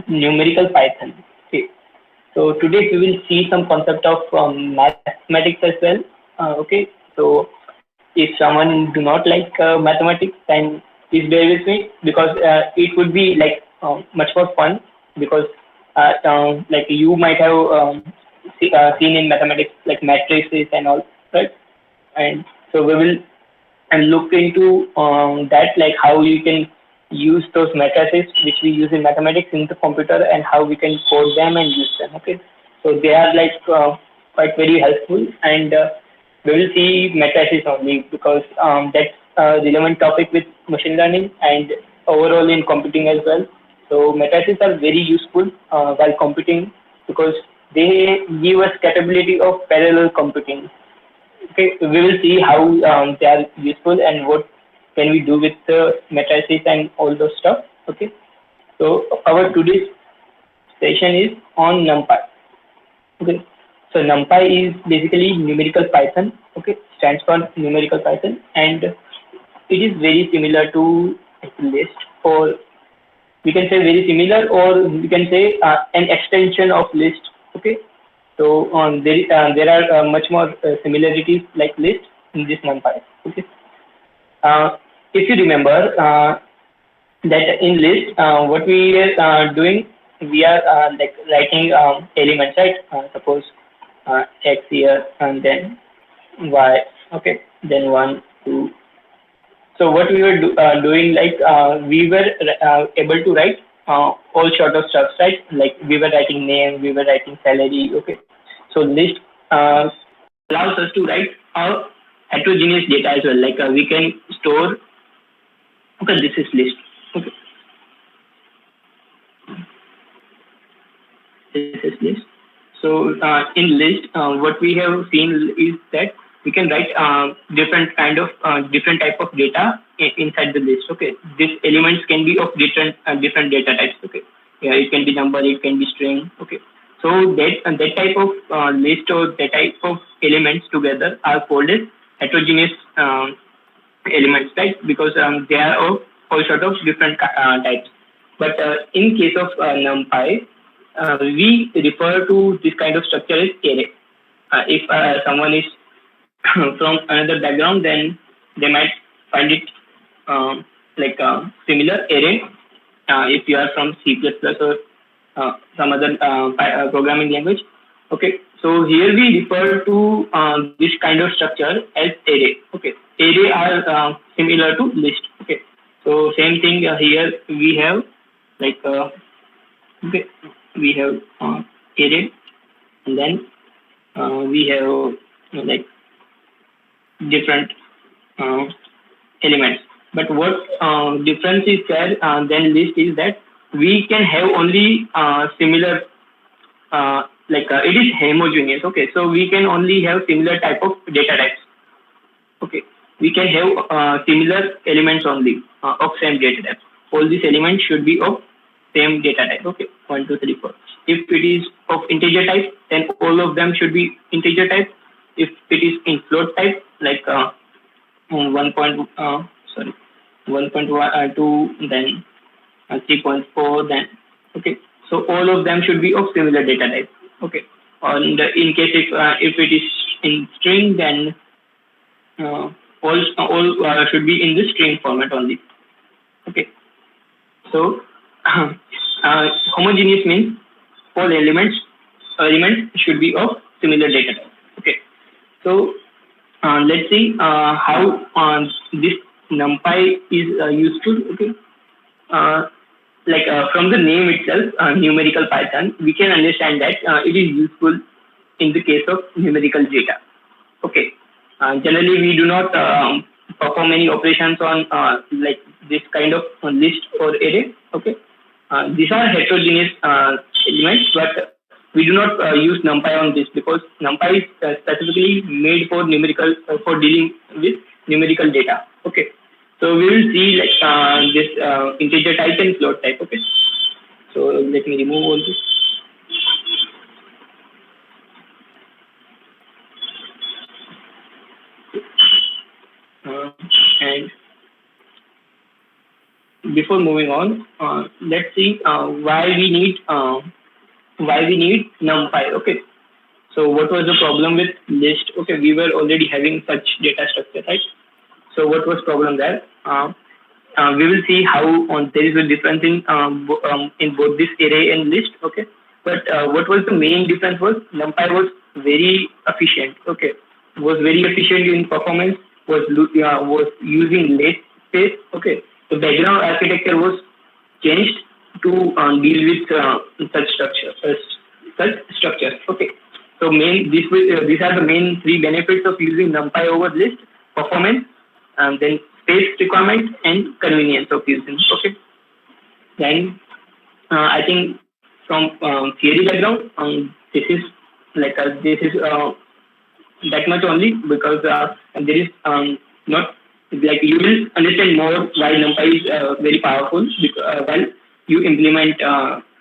numerical Python. Okay. So today we will see some concept of mathematics as well. Okay. So if someone do not like mathematics, then please bear with me because it would be like much more fun because like you might have seen in mathematics like matrices and all, right? And so we will and look into that, like how you can use those matrices which we use in mathematics in the computer and how we can code them and use them. Okay, so they are like quite very helpful, and we will see matrices only because that's a relevant topic with machine learning and overall in computing as well. So matrices are very useful while computing because they give us capability of parallel computing. Okay, we will see how they are useful and what can we do with the matrices and all those stuff. Okay, so our today's session is on NumPy. Okay, so NumPy is basically numerical Python. Okay, stands for numerical Python, and it is very similar to list, or we can say very similar, or we can say an extension of list. Okay, so there are much more similarities like list in this NumPy. Okay, if you remember that in list, what we are doing, we are like writing elements, right? Suppose x here and then y. Okay, then 1, 2. So what we were doing, like we were able to write all sort of stuff, right? Like we were writing name, we were writing salary. Okay, so list allows us to write heterogeneous data as well. Like we can store. Okay, this is list. Okay, this is list. So in list, what we have seen is that we can write different kind of different type of data inside the list. Okay, these elements can be of different data types. Okay, yeah, it can be number, it can be string. Okay, so that type of list or that type of elements together are called as heterogeneous elements, right? Because they are of all sort of different types. But in case of NumPy, we refer to this kind of structure as array. If someone is from another background, then they might find it like similar array. If you are from C++ or some other programming language. Okay, so here we refer to this kind of structure as array. Okay, array are similar to list. Okay, so same thing here we have like okay, we have array, and then we have like different elements. But what difference is there than list is that we can have only similar it is homogeneous. Okay, so we can only have similar type of data types. Okay, we can have similar elements only of same data type. All these elements should be of same data type. Okay, 1, 2, 3, 4. If it is of integer type, then all of them should be integer type. If it is in float type, like 1.2, then 3.4, then okay. So all of them should be of similar data type. Okay. And in case if it is in string, then all should be in the string format only. Okay. So homogeneous means all elements should be of similar data type. Okay. So let's see how this NumPy is useful. Okay. From the name itself, numerical Python, we can understand that it is useful in the case of numerical data. Okay. Generally, we do not perform any operations on like this kind of list or array. Okay. These are heterogeneous elements, but we do not use NumPy on this because NumPy is specifically made for numerical for dealing with numerical data. Okay. So we will see like this integer type and float type. Okay. So let me remove all this. And before moving on, let's see why we need NumPy. Okay. So what was the problem with list? Okay, we were already having such data structure, right? So what was problem there? We will see how there is a difference in both this array and list. Okay, but what was the main difference was NumPy was very efficient. Okay, was very efficient in performance. Was using less space. Okay, the background architecture was changed to deal with such structure. Such structures. Okay, so these are the main three benefits of using NumPy over list: performance, and then space requirement and convenience of using. Okay, then I think from theory background, this is that much only, because there is not, like, you will understand more why NumPy is very powerful while you implement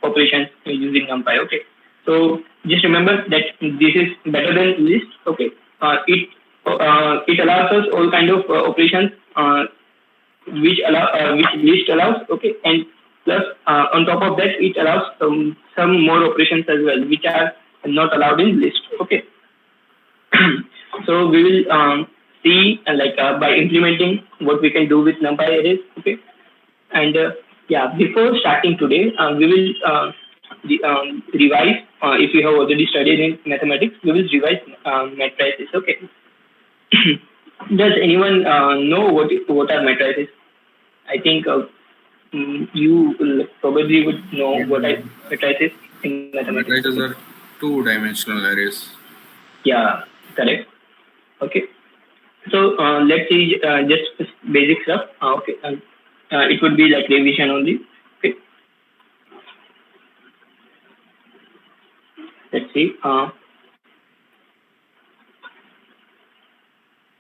operations using NumPy. Okay, so just remember that this is better than list. Okay, it allows us all kind of operations which list allows. Okay, and plus on top of that, it allows some more operations as well, which are not allowed in list. Okay. So we will see by implementing what we can do with NumPy arrays. Okay, and before starting today, we will revise. If you have already studied in mathematics, we will revise matrices. Okay. Does anyone know what are matrices? I think you probably would know what are matrices in mathematics. Matrices are two-dimensional arrays. Yeah, correct. Okay. So let's see just basic stuff. Okay. It would be like revision only. Okay. Let's see.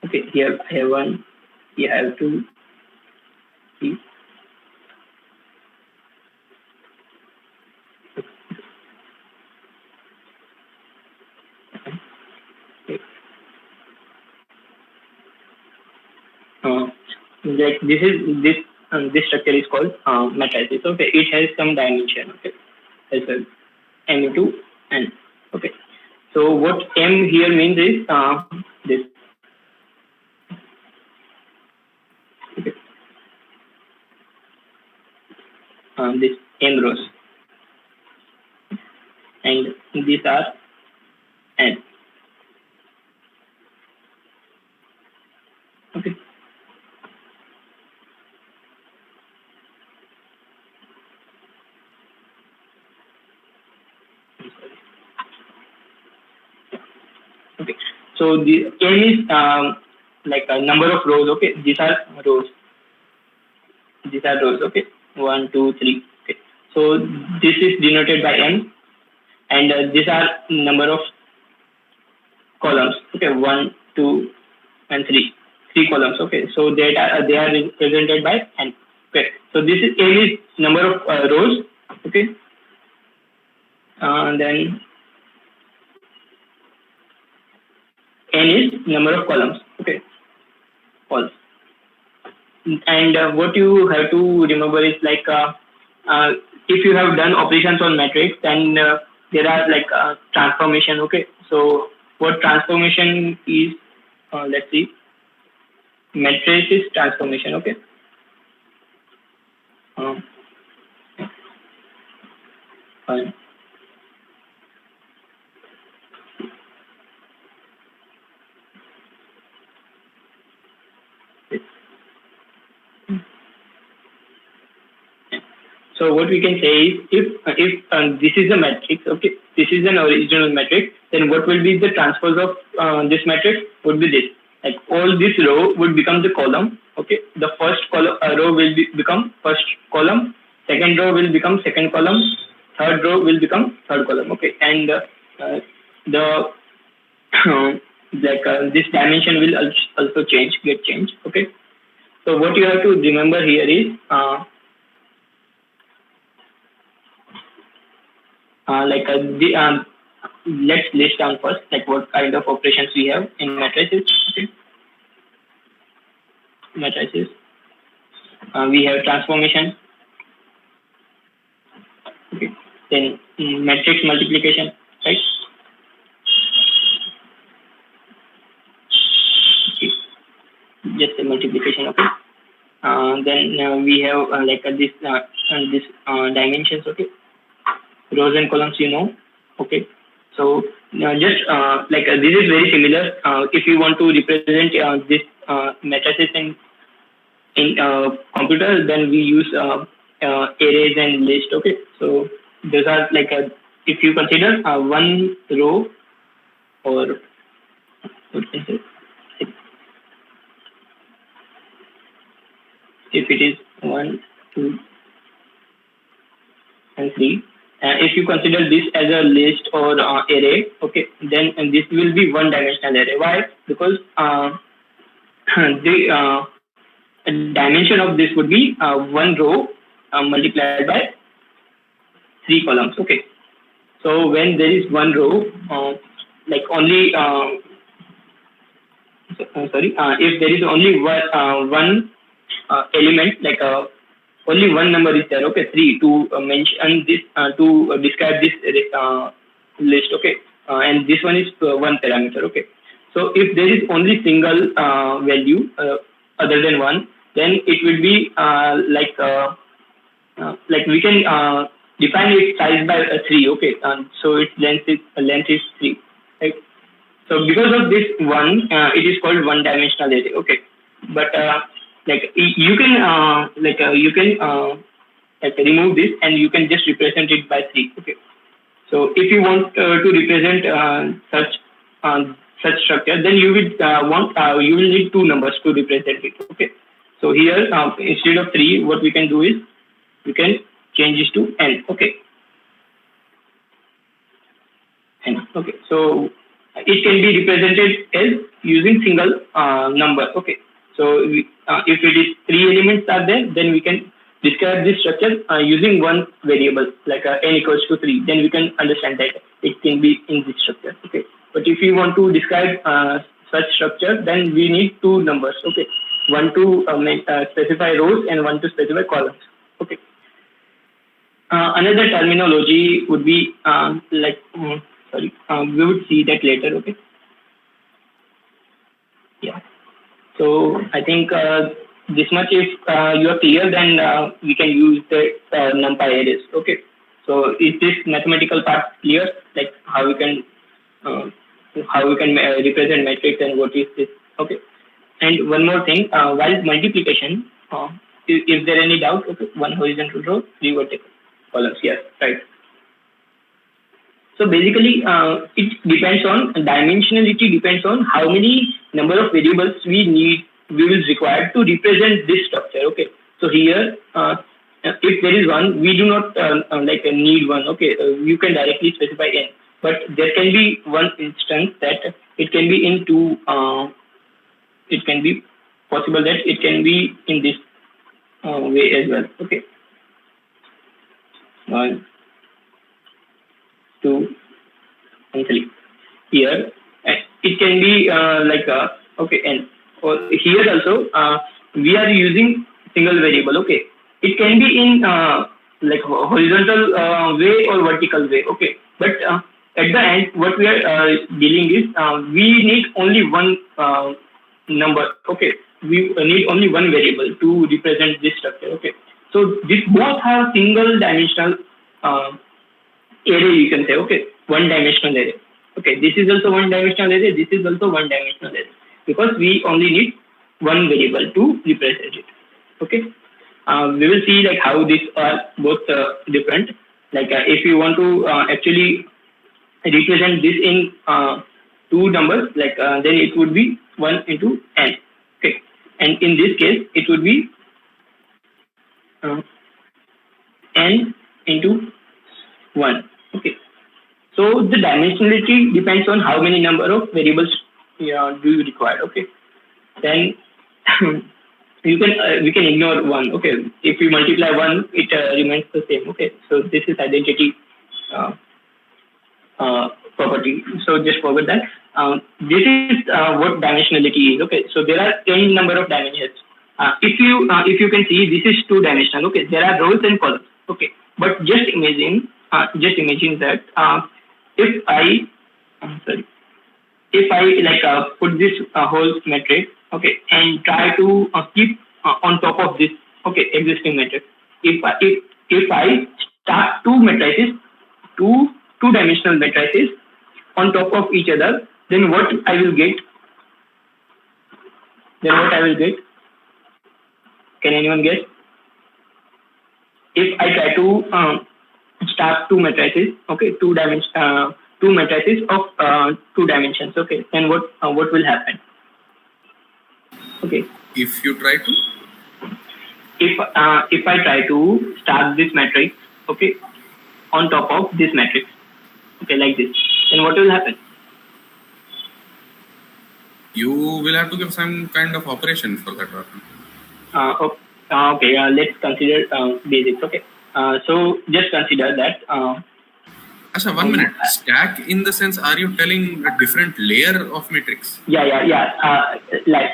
Okay. Here I have one. You have two. See. Like this structure is called matrices. Okay, it has some dimension. Okay, as well, m into n. Okay, so what m here means is this. Okay, this m rows, and these are n. Okay. Okay, so the n is like a number of rows. Okay, these are rows. These are rows. Okay, 1, 2, 3. Okay, so this is denoted by n, and these are number of columns. Okay, 1, 2, and 3. 3 columns. Okay, so they are represented by n. Okay, so this is n is number of rows. Okay, and then n is number of columns. Okay, columns. And what you have to remember is if you have done operations on matrix, then there are transformation. Okay, so what transformation is? Let's see. Matrices transformation. Okay. Fine. So what we can say is, if this is a matrix, okay, this is an original matrix, then what will be the transpose of this matrix would be this. Like all this row would become the column. Okay, the first row will become first column, second row will become second column, third row will become third column. Okay, and this dimension will also get changed. Okay, so what you have to remember here is let's list down first what kind of operations we have in matrices. Okay, matrices. We have transformation. then matrix multiplication, right? Okay. Just a multiplication, okay. Then we have this dimensions, okay. Rows and columns, okay. So just this is very similar. If you want to represent this matrices in computer, then we use arrays and list, okay. So those are if you consider one row, or what can I say, if it is 1, 2, and 3. If you consider this as a list or array, okay, then this will be one-dimensional array. Why? Because the dimension of this would be one row multiplied by 3 columns. Okay. So when there is one row, only if there is only one element, only one number is there, okay, 3 to mention this, to describe this list, okay, and this one is one parameter, okay. So if there is only single value other than 1, then it will be we can define its size by 3, okay, so its length is 3, right? So because of this one, it is called one-dimensional array, okay. But you can remove this and you can just represent it by 3, okay. So if you want to represent such structure, then you will need 2 numbers to represent it, okay. So here instead of 3, what we can do is we can change this to n, okay. N, okay. So it can be represented as using single number, okay. So if it is 3 elements are there, then we can describe this structure using one variable, like n equals to 3. Then we can understand that it can be in this structure, okay. But if you want to describe such structure, then we need 2 numbers, okay. One to specify rows and one to specify columns, okay. Another terminology would be we would see that later, okay. Yeah. So I think this much, if you are clear, then we can use the NumPy arrays, okay. So is this mathematical part clear, like how we can represent matrix and what is this, okay. And one more thing, while multiplication, is there any doubt? Okay, 1 horizontal row, 3 vertical columns. Yes, right. So basically, it depends on dimensionality. Depends on how many number of variables we will require to represent this structure. Okay. So here, if there is 1, we do not need 1. Okay, you can directly specify n. But there can be one instance that it can be in 2. It can be possible that it can be in this way as well. Okay. 1, 2, and 3. Here it can be okay, n. Or here also we are using single variable. Okay. It can be in horizontal way or vertical way. Okay. But at the end, what we are dealing is we need only one number. Okay. We need only one variable to represent this structure. Okay. So these both have single dimensional array, you can say, okay, one dimensional array. Okay, this is also one dimensional array, this is also one dimensional array, because we only need one variable to represent it. Okay, we will see like how these are both different. Like if you want to actually represent this in 2 numbers, like then it would be 1 into n. Okay, and in this case it would be n into 1. Okay. So the dimensionality depends on how many number of variables do you require. Okay. Then we can ignore 1. Okay. If we multiply 1, it remains the same. Okay. So this is identity property. So just forget that. This is what dimensionality is. Okay. So there are n number of dimensions. If you can see, this is 2-dimensional. Okay. There are rows and columns. Okay. But just imagine just imagine that if I, sorry, if I like put this whole matrix, okay, and try to keep on top of this, okay, existing matrix. If I start two matrices, two dimensional matrices on top of each other, then what I will get? Can anyone guess? If I try to start two matrices, okay, two matrices of two dimensions, okay, then what will happen? Okay, If you try to, if I try to start this matrix, okay, on top of this matrix, okay, like this, then what will happen? you will have to give some kind of operation for that to happen. Okay, let's consider basics. Okay, so just consider that. Achha, 1 minute. Stack in the sense, are you telling a different layer of matrix? Yeah. Right.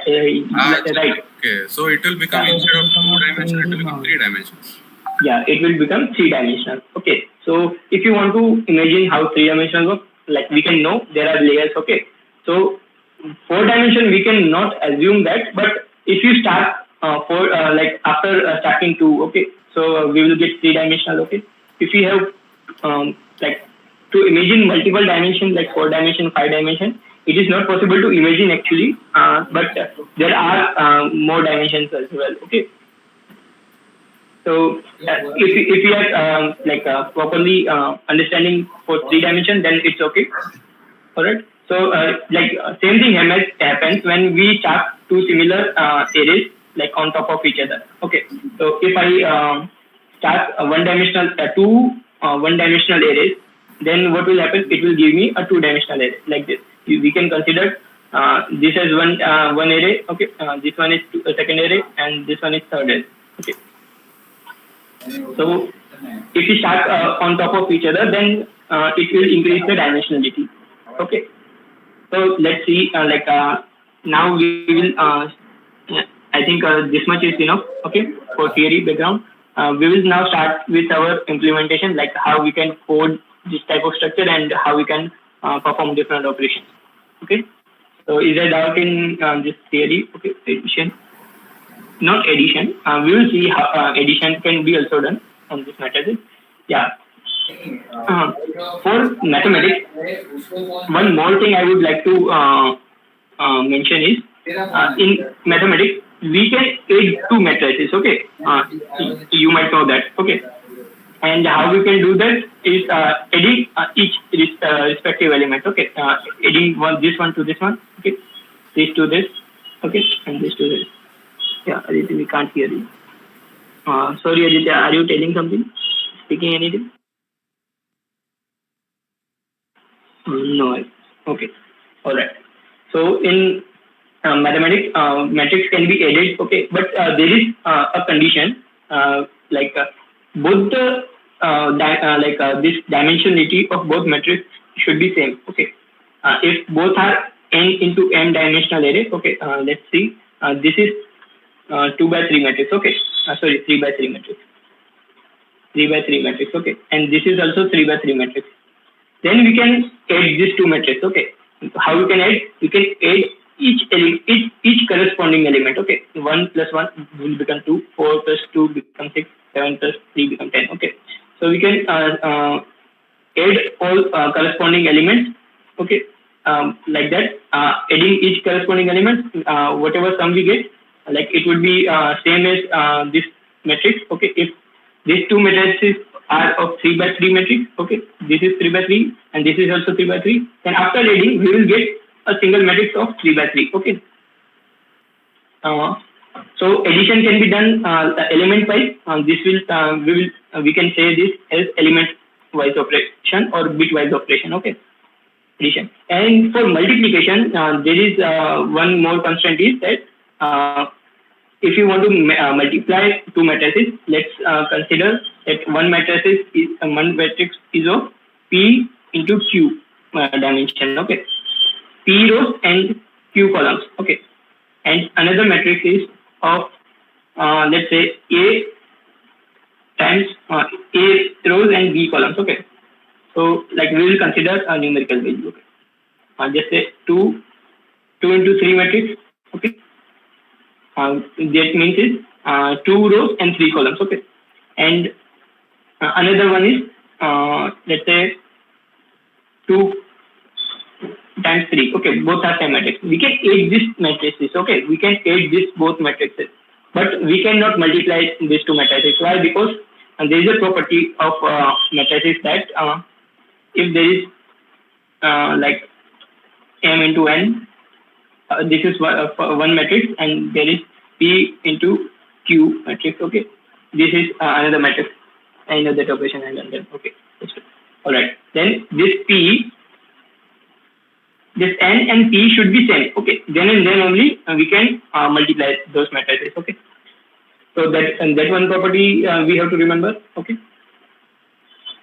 Okay, so it will become instead of 2 dimensions, it will become 3 dimensions. Yeah, it will become 3-dimensional. Okay, so if you want to imagine how 3-dimensional works, like we can know there are layers. Okay, so 4-dimension we can not assume that, but if you start like after starting 2, okay, so we will get 3-dimensional. Okay, if you have like to imagine multiple dimensions like 4-dimension, 5-dimension, it is not possible to imagine actually, but there are more dimensions as well. Okay. So if you are like properly understanding for 3-dimension, then it's okay. All right. So like same thing happens when we start two similar arrays like on top of each other. Okay. So if I start two one-dimensional arrays, then what will happen? It will give me a 2-dimensional array like this. We can consider this as one array. Okay. This one is second array, and this one is third array. Okay. So if we start on top of each other, then it will increase the dimensionality. Okay. So let's see. Now we will. I think this much is enough. Okay, for theory background. We will now start with our implementation, like how we can code this type of structure and how we can perform different operations. Okay. So is there doubt in this theory? Okay, addition. Not addition. We will see how addition can be also done on this matrix. Yeah. For mathematics, one more thing I would like to mention is in mathematics we can add two matrices. Okay, you might know that. Okay, and how we can do that is adding each respective element. Okay, adding this one to this one. Okay, this to this. Okay, and this to this. Yeah, Aditya, we can't hear you. Sorry, Aditya, are you telling something? Speaking anything? No. Okay. All right. So in mathematics, matrix can be added. Okay, but there is a condition both the this dimensionality of both matrix should be same. Okay. If both are n into m dimensional array. Okay. Let's see. This is 2x3 matrix. Okay. Sorry, 3x3 matrix. 3x3 matrix. Okay. And this is also 3x3 matrix. Then we can add these two matrices. Okay. How we can add? We can add each corresponding element. Okay. 1 plus 1 will become 2. 4 plus 2 become 6. 7 plus 3 become 10. Okay. So we can add all corresponding elements. Okay. Like that. Adding each corresponding element, whatever sum we get, like it would be same as this matrix. Okay. If these two matrices are of 3x3 matrix, okay, this is 3x3 and this is also 3x3, then after adding we will get a single matrix of 3x3. Okay. So addition can be done element wise. We can say this as element wise operation or bit wise operation. Okay. Addition. And for multiplication, there is one more constraint is that if you want to multiply two matrices, let's consider that one matrix is of P into Q dimension. Okay, P rows and Q columns. Okay, and another matrix is of let's say A times A rows and B columns. Okay. So like we will consider a numerical value. Okay. Just say 2 into 3 matrix. Okay. That means is 2 rows and 3 columns. Okay. And another one is let's say 2 times 3. Okay, both are same matrix. We can add this matrices. Okay, we can add this both matrices, but we cannot multiply these two matrices. Why? Because there is a property of matrices that if there is like m into n, this is one matrix, and there is p into q matrix. Okay, this is another matrix. I know that operation and then okay. All right. Then this p, this n and p should be same. Okay. Then and then only we can multiply those matrices. Okay. So that one property we have to remember. Okay.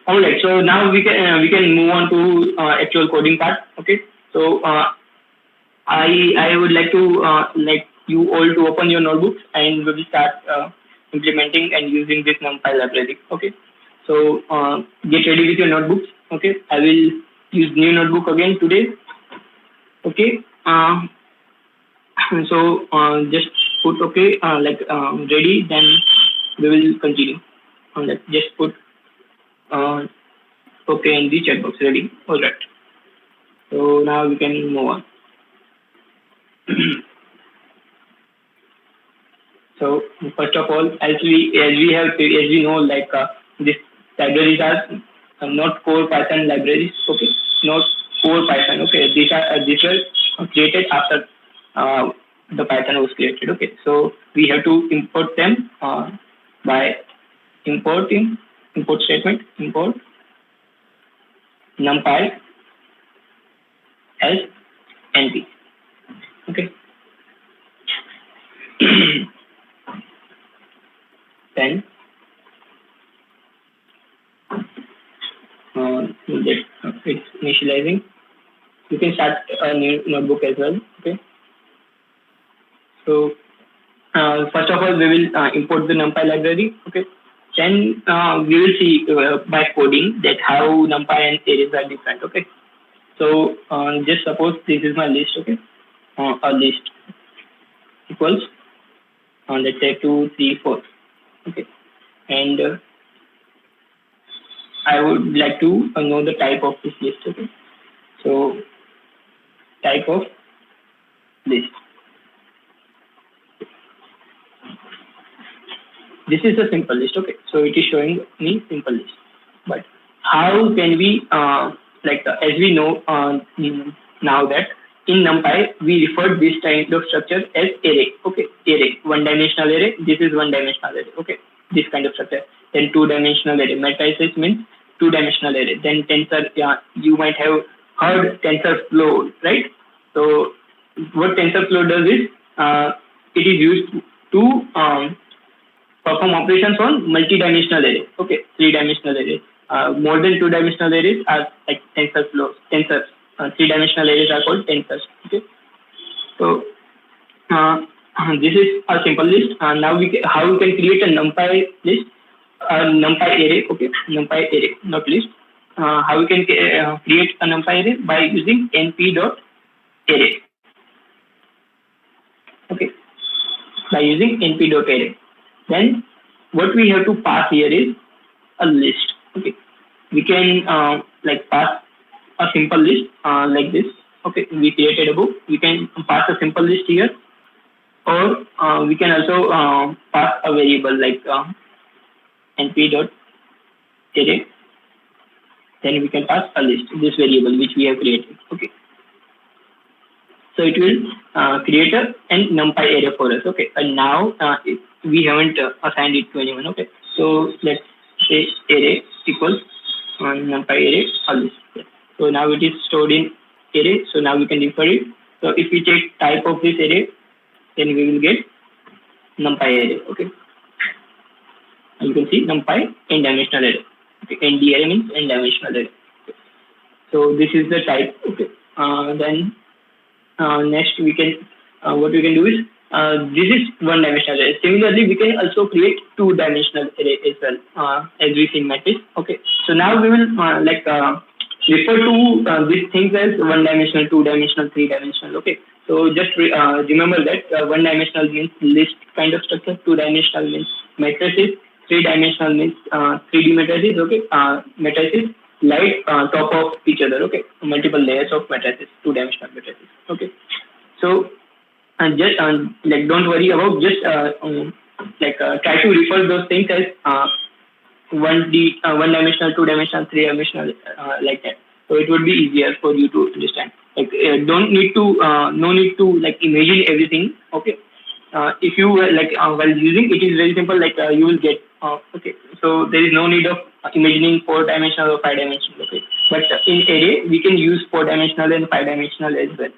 All right. So now we can move on to actual coding part. Okay. So I would like to like you all to open your notebooks and we will start implementing and using this NumPy library. Okay. So get ready with your notebooks. Okay. I will use new notebook again today. Okay. So just put okay like ready. Then we will continue. Let's just put okay in the chat box ready. All right. So now we can move on. So first of all, as we know, like these libraries are not core Python libraries. Okay, not core Python. Okay, these were created after the Python was created. Okay, so we have to import them by import statement, import NumPy as NP. Okay. Then it's initializing. You can start a new notebook as well. Okay. So first of all, we will import the NumPy library. Okay. Then we will see by coding that how NumPy and arrays are different. Okay. So just suppose this is my list. Okay. A list equals let's say 2, 3, 4. Okay. And I would like to know the type of this list. Okay. So type of list. This is a simple list. Okay. So it is showing me simple list. But how can we like as we know now that in NumPy we refer this kind of structure as array. Okay, array, one-dimensional array. This is one-dimensional array. Okay, this kind of structure. Then two-dimensional array. Matrices means two-dimensional array. Then tensor. Yeah, you might have heard TensorFlow, right? So what TensorFlow does is it is used to perform operations on multi-dimensional array. Okay, three-dimensional array. More than two-dimensional arrays are like TensorFlow, tensors. Three-dimensional arrays are called tensors. Okay, so this is a simple list. Now how we can create a NumPy list, NumPy array. Okay, NumPy array, not list. How we can create a NumPy array by using np.array. Okay, by using np.array. Then what we have to pass here is a list. Okay, we can like pass a simple list like this. Okay, we created a book. We can pass a simple list here, or we can also pass a variable like np.array. Then we can pass a list, this variable which we have created. Okay, so it will create an NumPy array for us. Okay, and now we haven't assigned it to anyone. Okay, so let's say array equals NumPy array a list. So now it is stored in array. So now we can refer it. So if we take type of this array, then we will get NumPy array. Okay, and you can see NumPy n-dimensional array. Okay, ND array means n-dimensional array. Okay. So this is the type. Okay, then next we can what we can do is This is one-dimensional array. Similarly, we can also create two-dimensional array as well, as we see in matrix. Okay, so now we will refer to these things as one-dimensional, two-dimensional, three-dimensional. Okay, so just remember that one-dimensional means list kind of structure, two-dimensional means matrices, three-dimensional means 3D matrices. Okay, matrices lie top of each other. Okay, multiple layers of matrices, two-dimensional matrices. Okay, so and just don't worry about just try to refer those things as 1D, one-dimensional, two-dimensional, three-dimensional, like that. So it would be easier for you to understand. Don't need to no need to imagine everything. Okay, if you while using it is very simple. You will get okay. So there is no need of imagining four-dimensional or five-dimensional. Okay, but in array we can use four-dimensional and five-dimensional as well.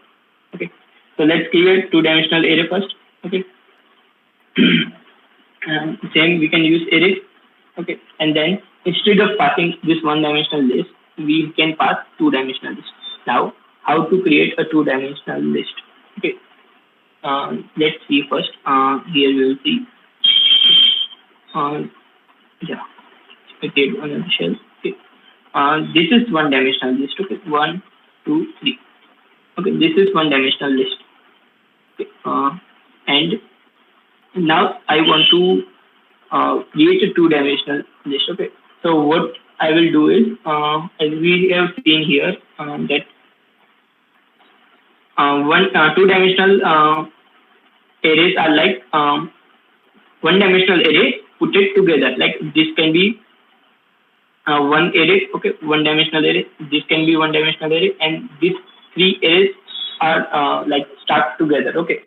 Okay. So let's create two-dimensional array first. Okay. Same we can use array. Okay. And then instead of passing this one-dimensional list, we can pass two-dimensional list. Now, how to create a two-dimensional list? Okay. Let's see first. Here we will see. Yeah. Okay. Another shell. Okay. This is one-dimensional list. Okay. 1, 2, 3. Okay. This is one-dimensional list. Okay. And now I want to create a two-dimensional list. Okay. So what I will do is, as we have seen here, that two-dimensional arrays are like one-dimensional array put it together. Like this can be one array. Okay, one-dimensional array. This can be one-dimensional array, and these three arrays are start together. Okay,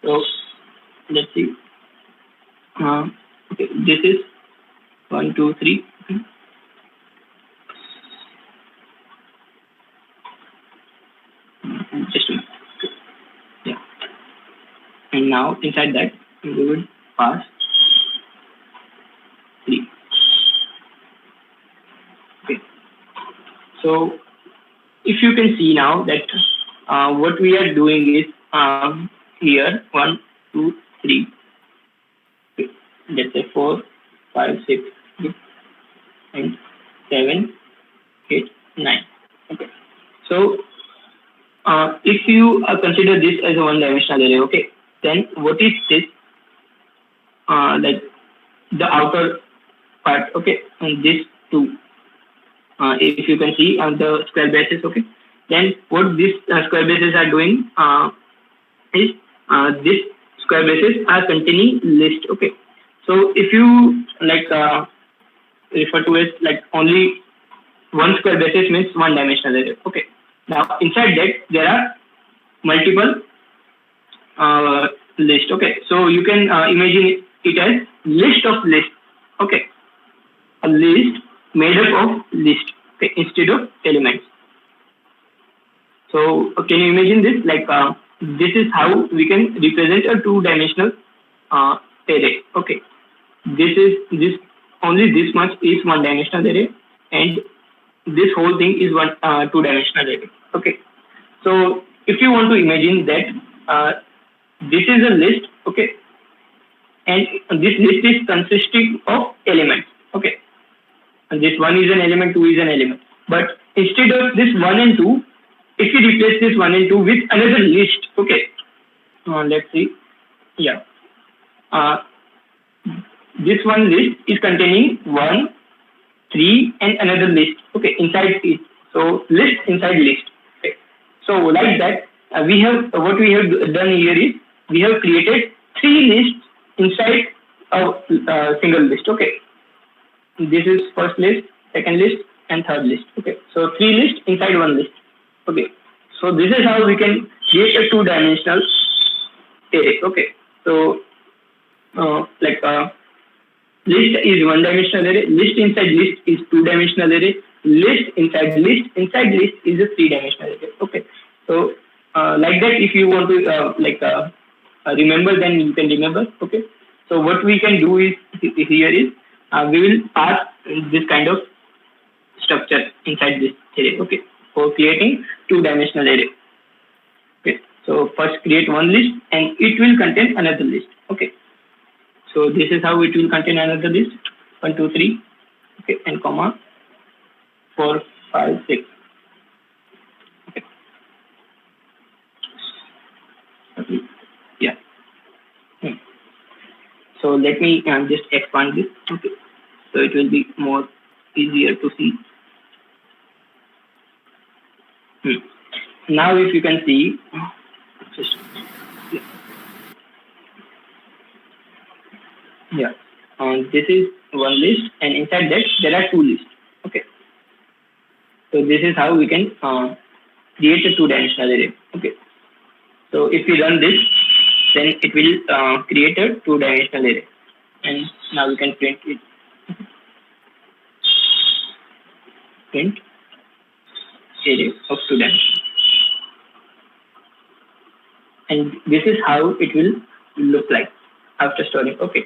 so let's see. Okay, this is 1, 2, 3. Okay. Just a minute. Okay. Yeah, and now inside that we will pass 3. Okay, so if you can see now that what we are doing is here 1, 2, 3. Okay. Let's say 4, 5, 6, okay. And 7, 8, 9. Okay. So if you consider this as a one-dimensional array, okay, then what is this? Like the outer part, okay, and this 2. If you can see on the square braces, okay, then what these square braces are doing is this square braces are containing list. Okay, so if you refer to it like only one square braces means one-dimensional array. Okay, now inside that there are multiple list. Okay, so you can imagine it as list of lists. Okay, a list made up of list, okay, instead of elements. So can you imagine this? This is how we can represent a two-dimensional array. Okay, this only this much is one-dimensional array, and this whole thing is one two-dimensional array. Okay, so if you want to imagine that this is a list, okay, and this list is consisting of elements. Okay, and this 1 is an element, 2 is an element. But instead of this 1 and 2, if you replace this 1 and 2 with another list, okay, let's see, yeah, this one list is containing 1, 3, and another list, okay, inside it. So list inside list. Okay. So like that, we have what we have done here is we have created 3 lists inside a single list. Okay, this is first list, second list, and third list. Okay, so 3 lists inside one list. Okay, so this is how we can create a two-dimensional array. Okay, so list is one-dimensional array, list inside list is two-dimensional array, list inside list is a three-dimensional array. Okay, so like that, if you want to remember, then you can remember. Okay, so what we can do is here is we will pass this kind of structure inside this array. Okay, for creating two-dimensional array. Okay, So first create one list and it will contain another list. Okay. So this is how it will contain another list. 1, 2, 3. Okay, and comma 4, 5, 6. Okay. Okay. Yeah. So let me just expand this. Okay. So it will be more easier to see. Now if you can see, just, yeah, this is one list, and inside that there are two lists. Okay, so this is how we can create a two-dimensional array. Okay, so if we run this, then it will create a two-dimensional array, and now we can print it. Print array of two dimensions, and this is how it will look like after storing. Okay,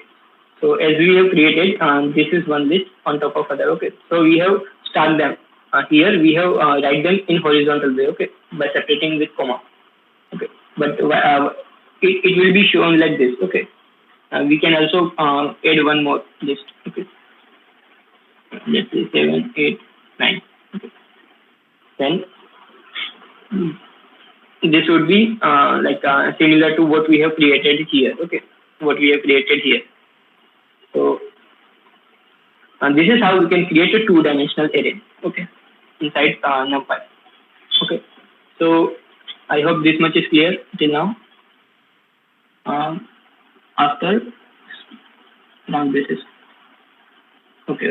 so as we have created, this is one list on top of other. Okay, so we have stacked them. Here we have write them in horizontal way. Okay, by separating with comma. Okay, but it will be shown like this. Okay, we can also add one more list. Okay, let's say 7, 8, 9. Okay, then this would be similar to what we have created here. Okay, what we have created here. So this is how we can create a two-dimensional array. Okay, inside NumPy. Okay, so I hope this much is clear till now. After down basis. Okay.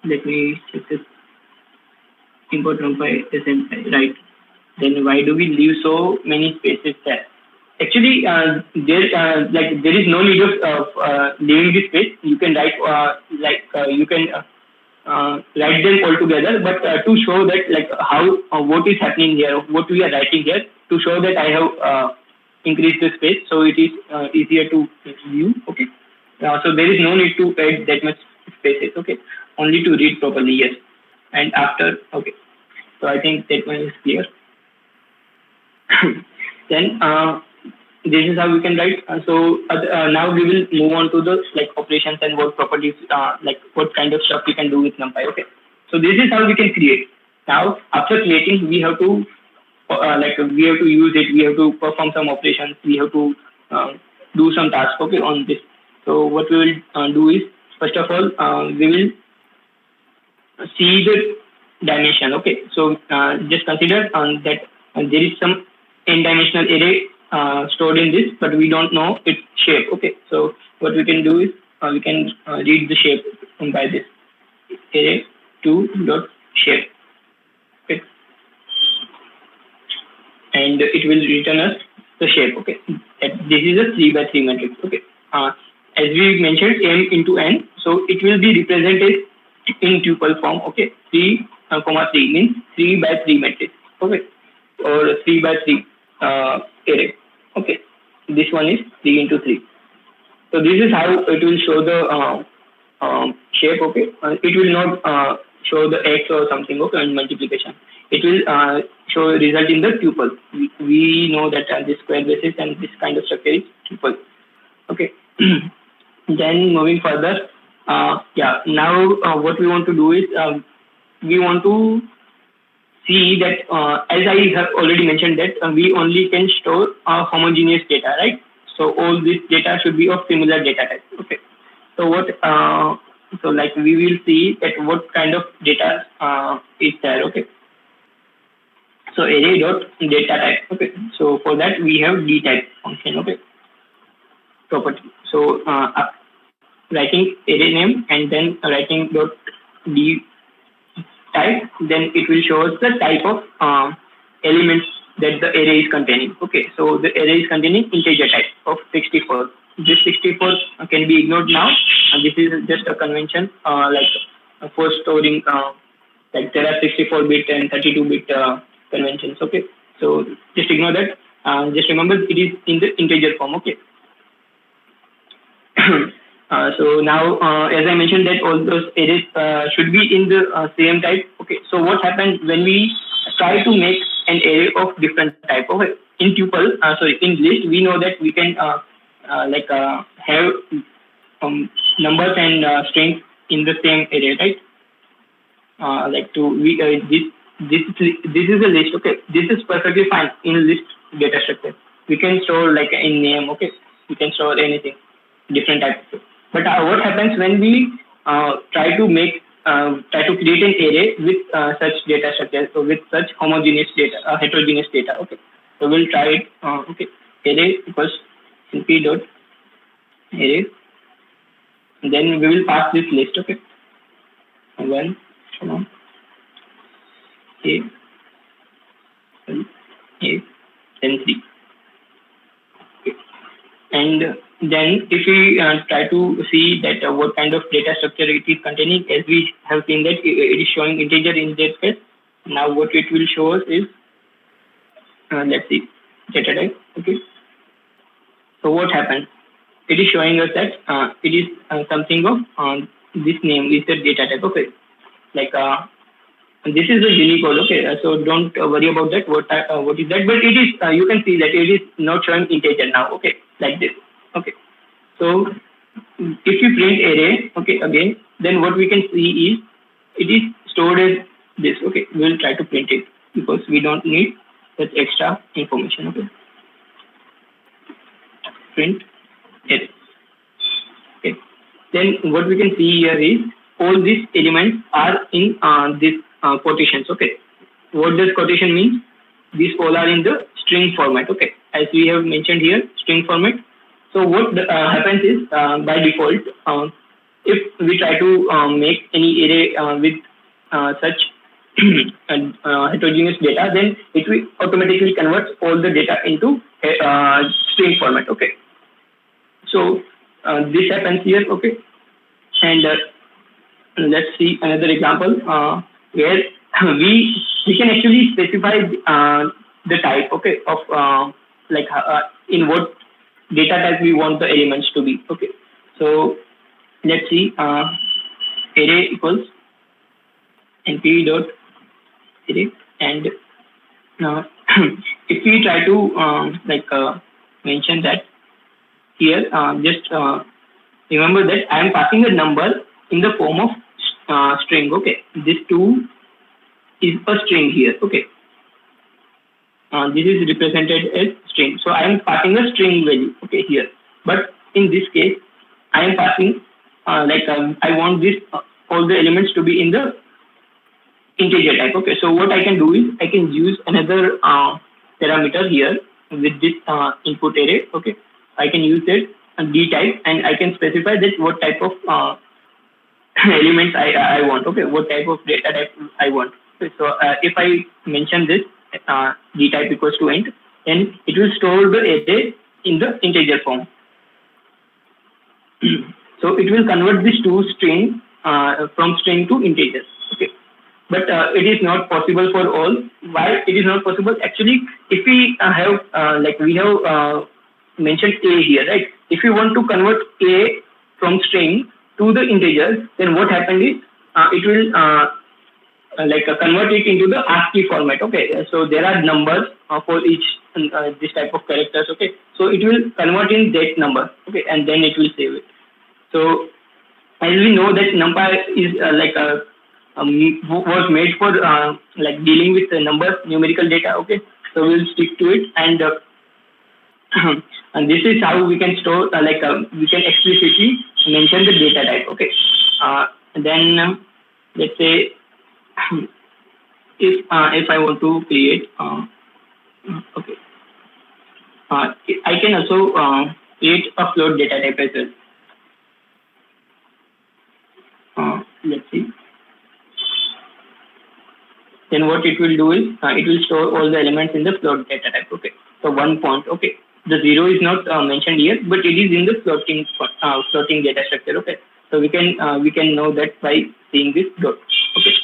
Let me check this. Import NumPy SMPy, right? Then why do we leave so many spaces there? Actually, there is no need of leaving this space. You can write you can write them all together, but to show that how what is happening here, what we are writing here, to show that I have increased the space, so it is easier to view. Okay, so there is no need to add that much spaces. Okay, only to read properly. Yes, and after so I think that one is clear. Then this is how we can write. So now we will move on to the operations and what properties, what kind of stuff we can do with NumPy. Okay, so this is how we can create. Now after creating, we have to we have to use it. We have to perform some operations. We have to do some tasks. Okay, on this. So what we will do is, first of all, we will see the dimension. Okay, so just consider that there is some n-dimensional array stored in this, but we don't know its shape. Okay, so what we can do is we can read the shape by this array 2.shape. Okay, and it will return us the shape. Okay, this is a 3 by 3 matrix. Okay, as we mentioned, m into n, so it will be represented in tuple form. Okay, 3, 3 means 3 by 3 matrix. Okay, or 3 by 3 array. Okay, this one is 3 into 3. So this is how it will show the shape. Okay, it will not show the x or something. Okay, and multiplication. It will show result in the tuple. We know that this square basis and this kind of structure is tuple. Okay. Then moving further, now what we want to do is we want to see that as I have already mentioned that we only can store homogeneous data, right? So all this data should be of similar data type. Okay. So what we will see that what kind of data is there. Okay. So array dot data type. Okay. So for that we have d type function. Okay. Property. So writing array name and then writing dot d type, then it will show us the type of elements that the array is containing. Okay, so the array is containing integer type of 64. This 64 can be ignored now. This is just a convention for storing there are 64-bit and 32-bit conventions. Okay, so just ignore that. Just remember it is in the integer form. Okay. So now, as I mentioned that all those arrays should be in the same type. Okay. So what happens when we try to make an array of different type? Okay. in tuple, in list, we know that we can have numbers and strings in the same array, right? This is a list. Okay, this is perfectly fine in list data structure. We can store like in name. Okay, we can store anything, different types. But what happens when we try to create an array with such data structure, so with such homogeneous data, heterogeneous data? Okay, so we'll try it. Okay, array equals np dot array, and then we will pass this list. Okay, one, a, then 3. Okay. And then if we try to see that what kind of data structure it is containing, as we have seen that it is showing integer in that case. Now what it will show us is, let's see, data type. Okay. So what happens? It is showing us that it is something of this name is the data type. Okay. Like this is a Unicode. Okay. So don't worry about that. What is that? But it is. You can see that it is not showing integer now. Okay. Like this. Okay. So if you print array, okay, again, then what we can see is it is stored as this. Okay. We will try to print it because we don't need such extra information. Okay. Print array. Okay. Then what we can see here is all these elements are in this quotations. Okay. What does quotation mean? These all are in the string format. Okay. As we have mentioned here, string format. So what happens is by default, if we try to make any array with such heterogeneous data, then it will automatically convert all the data into string format. Okay. So this happens here. Okay. And let's see another example where we can actually specify the type, okay, of in what data type we want the elements to be. Okay. So let's see, array equals np dot array, and if we try to mention that here, just remember that I am passing a number in the form of string. Okay, this 2 is a string here. Okay, this is represented as string. So I am passing a string value. Okay, here. But in this case, I am passing I want this all the elements to be in the integer type. Okay, so what I can do is I can use another parameter here with this input array. Okay, I can use it d type, and I can specify that what type of elements I want. Okay, what type of data type I want. Okay, so if I mention this d type equals to int, then it will store the array in the integer form. So it will convert this to string from string to integer. Okay, but it is not possible for all. Why it is not possible? Actually, if we have we have mentioned a here, right? If you want to convert a from string to the integer, then what happened is it will convert it into the ASCII format. Okay, so there are numbers for each this type of characters. Okay, so it will convert in that number. Okay, and then it will save it. So as we know that NumPy is was made for dealing with numbers, numerical data. Okay, so we'll stick to it, and and this is how we can store we can explicitly mention the data type. Okay, then let's say if I want to create okay, I can also create a float data type as well. Let's see. Then what it will do is it will store all the elements in the float data type. Okay, so 1 point. Okay, the 0 is not mentioned here, but it is in the floating data structure. Okay, so we can know that by seeing this dot. Okay,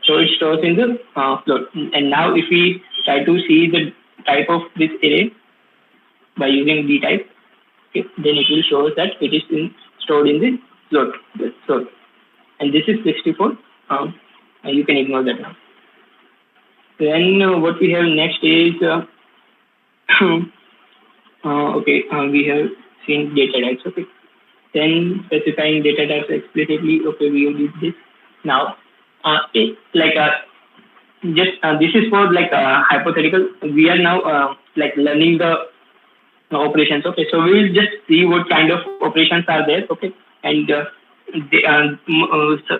so it stores in the float. And now if we try to see the type of this array by using d type, okay, then it will show us that it is stored in the float. And this is 64. You can ignore that now. Then what we have next is Okay, we have seen data types. Okay, then specifying data types explicitly. Okay, we did this. Now, like just this is for like hypothetical. We are now like learning the operations. Okay, so we will just see what kind of operations are there. Okay, and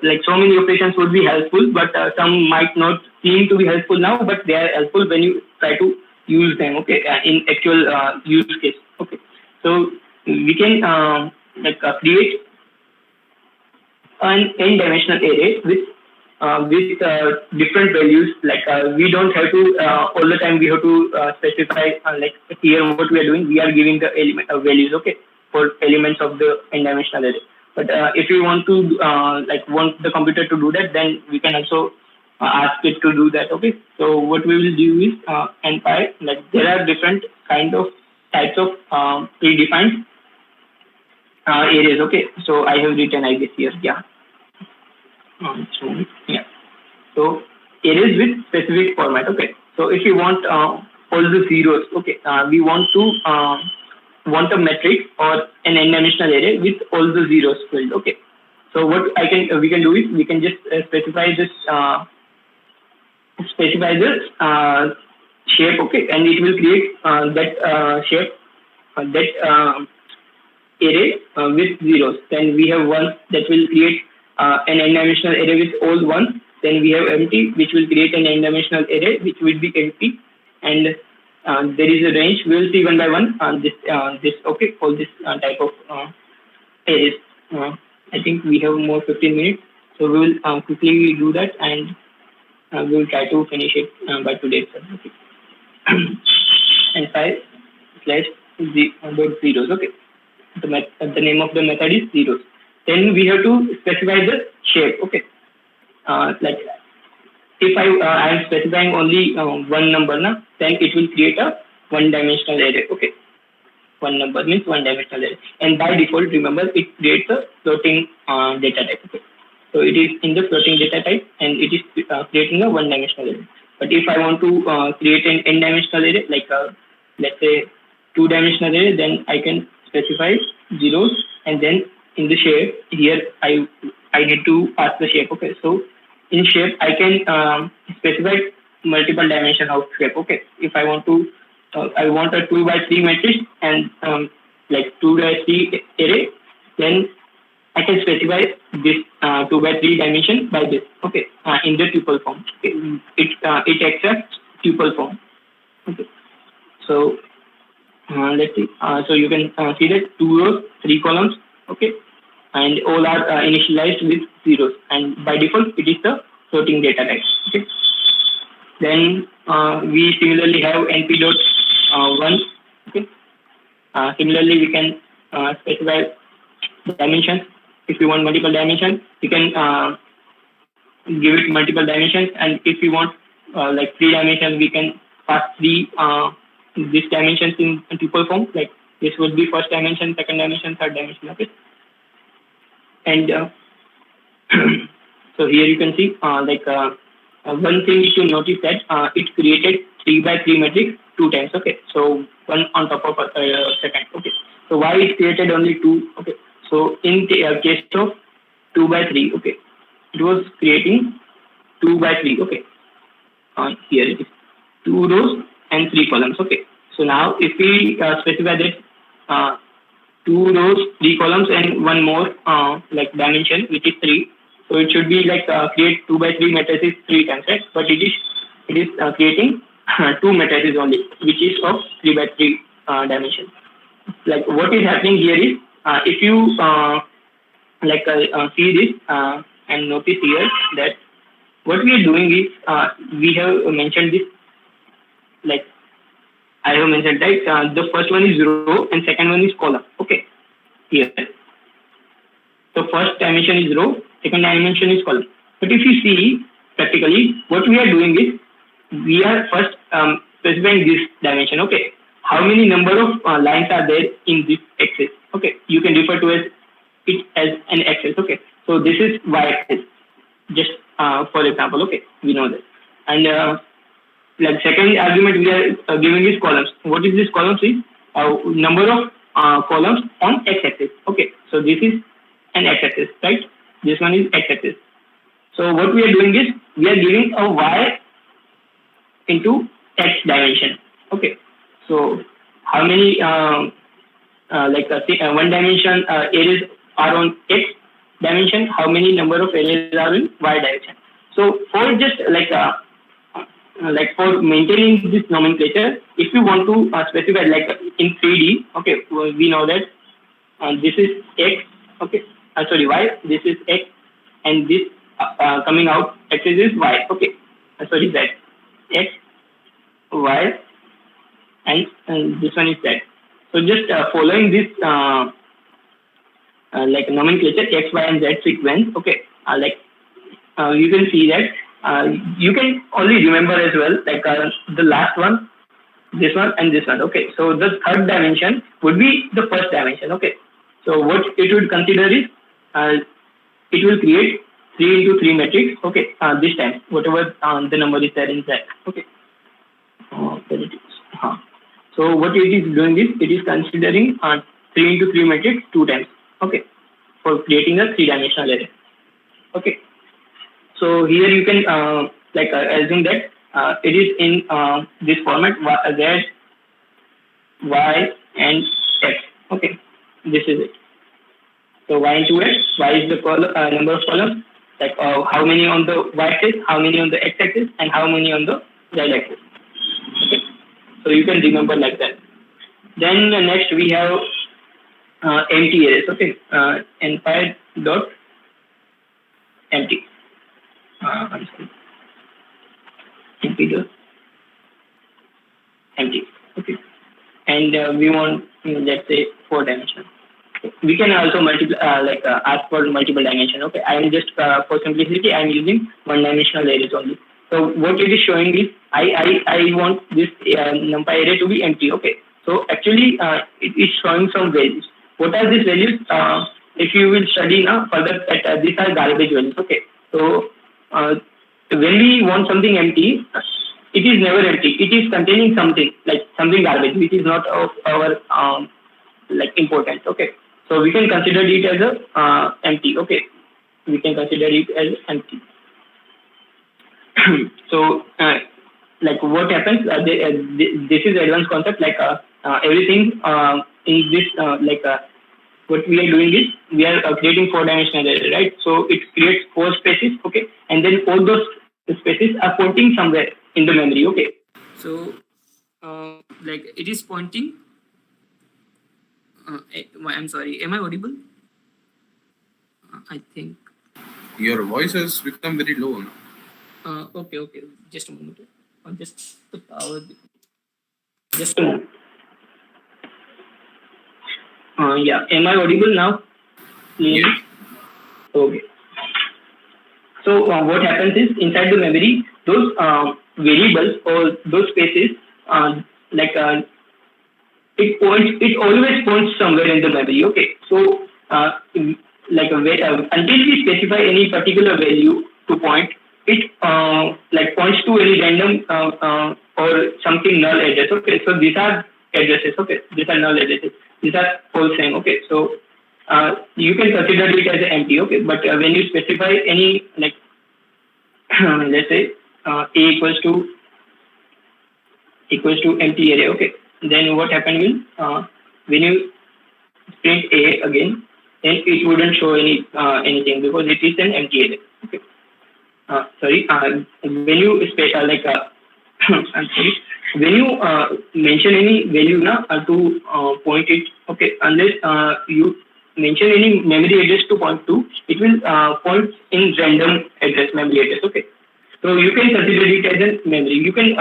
like so many operations would be helpful, but some might not seem to be helpful now, but they are helpful when you try to use them. Okay, in actual use case. Okay, so we can create an n-dimensional array with different values. Like we don't have to all the time we have to specify like here what we are doing. We are giving the element values. Okay, for elements of the n-dimensional array. But if you want to want the computer to do that, then we can also ask it to do that. Okay, so what we will do is NPy, like there are different kind of types of predefined arrays. Okay, so I have written I guess here. Yeah. So yeah. So arrays with specific format. Okay. So if you want all the zeros, okay, we want to want a matrix or an n-dimensional array with all the zeros filled. Okay. So what we can do is we can just specify this shape. Okay, and it will create that shape that array with zeros. Then we have ones that will create an n-dimensional array with all ones. Then we have empty, which will create an n-dimensional array which will be empty. And there is a range. We will see one by one. This okay, all this type of arrays. I think we have more 15 minutes, so we will quickly do that, and we will try to finish it by today. Okay. And 5/zeros. Okay. The name of the method is zeros. Then we have to specify the shape. Okay. Like if I am specifying only one number, then it will create a one-dimensional array. Okay. One number means one-dimensional array. And by default, remember, it creates a floating data type. Okay. So it is in the floating data type, and it is creating a one-dimensional array. But if I want to create an n-dimensional array, like let's say two-dimensional array, then I can specify zeros, and then in the shape here I need to pass the shape. Okay, so in shape I can specify multiple dimension of shape. Okay, if I want to I want a 2x3 matrix and like 2x3 array, then I can specify this 2x3 dimension by this. Okay, in the tuple form. Okay. It accepts tuple form. Okay, so let's see. So you can see that 2 rows, 3 columns. Okay, and all are initialized with zeros, and by default it is the floating data type. Okay. Then we similarly have np.1. Okay. Similarly, we can specify dimensions. If you want multiple dimensions, you can give it multiple dimensions, and if you want like 3 dimensions, we can pass 3 these dimensions in tuple form. Like this would be first dimension, second dimension, third dimension. Okay. And so here you can see one thing to notice that it created 3x3 matrix 2 times. Okay, so one on top of second. Okay, so why it created only 2? Okay, so in the case of 2x3, okay, it was creating 2x3. Okay, here it is 2 rows and 3 columns. Okay, so now if we specify that 2 rows, 3 columns, and one more like dimension, which is 3. So it should be like create 2x3 matrices 3 times, right? But it is creating 2 matrices only, which is of 3x3 dimension. Like what is happening here is if you see this and notice here that what we are doing is we have mentioned this, like I have mentioned that the first one is row and second one is column. Okay, here. So first dimension is row, second dimension is column. But if you see practically, what we are doing is we are first specifying this dimension. Okay, how many number of lines are there in this axis? Okay, you can refer to it as an axis. Okay, so this is y axis. Just for example, okay, we know that. And like second argument we are giving is columns. What is this columns is number of columns on x-axis. Okay, so this is an x-axis, right? This one is x-axis. So what we are doing is we are giving a y into x dimension. Okay, so how many one dimension areas are on x dimension? How many number of areas are in y direction? So for just like for maintaining this nomenclature, if you want to specify like in 3D, okay, well, we know that this is x, okay, sorry, y, this is x, and this coming out axis is y, okay, sorry, z, x, y, and this one is z. So just following this like nomenclature x, y, and z sequence, okay, you can see that you can only remember as well like the last one, this one, and this one. Okay, so the third dimension would be the first dimension. Okay, so what it would consider is it will create 3 into 3 matrix. Okay, this time whatever the number is there inside. Okay, so what it is doing is it is considering 3 into 3 matrix 2 times. Okay, for creating a 3-dimensional array. Okay. So here you can assume that it is in this format z, y, and x. Okay, this is it. So y into x, y is the number of columns, like how many on the y-axis, how many on the x-axis, and how many on the z-axis. Okay, so you can remember like that. Then next we have empty arrays. Okay, empire dot empty. Empty. Okay, and we want let's say 4-dimensional. We can also multiply ask for multiple dimension. Okay, I am just for simplicity I am using 1-dimensional arrays only. So what it is showing is I want this numpy array to be empty. Okay, so actually it is showing some values. What are these values? If you will study now further, that these are garbage values. Okay, so when we want something empty, it is never empty. It is containing something like something garbage, which is not of our like importance. Okay, so we can consider it as a empty. Okay, we can consider it as empty. So like what happens? This is advanced concept. Like everything in this what we are doing is we are creating 4-dimensional array, right? So it creates 4 spaces, okay, and then all those spaces are pointing somewhere in the memory. Okay, so like it is pointing. I'm sorry, am I audible? I think your voice has become very low now. Okay, just a moment. I'll just the power. Just a moment. Yeah, am I audible now? Yes. Okay. So what happens is inside the memory, those variables or those spaces, it always points somewhere in the memory. Okay. So until we specify any particular value to point, it points to any random or something null address. Okay. So these are addresses. Okay. These are null addresses. These are all same. Okay. So you can consider it as empty. Okay. But when you specify any let's say a equals to empty array. Okay. Then what happened will when you print a again, then it wouldn't show anything because it is an empty array. Okay. Sorry. When you I'm sorry. When you mention any value to point it, okay, unless you mention any memory address to point to, it will point in random address, memory address. Okay, so you can consider it as a memory. You can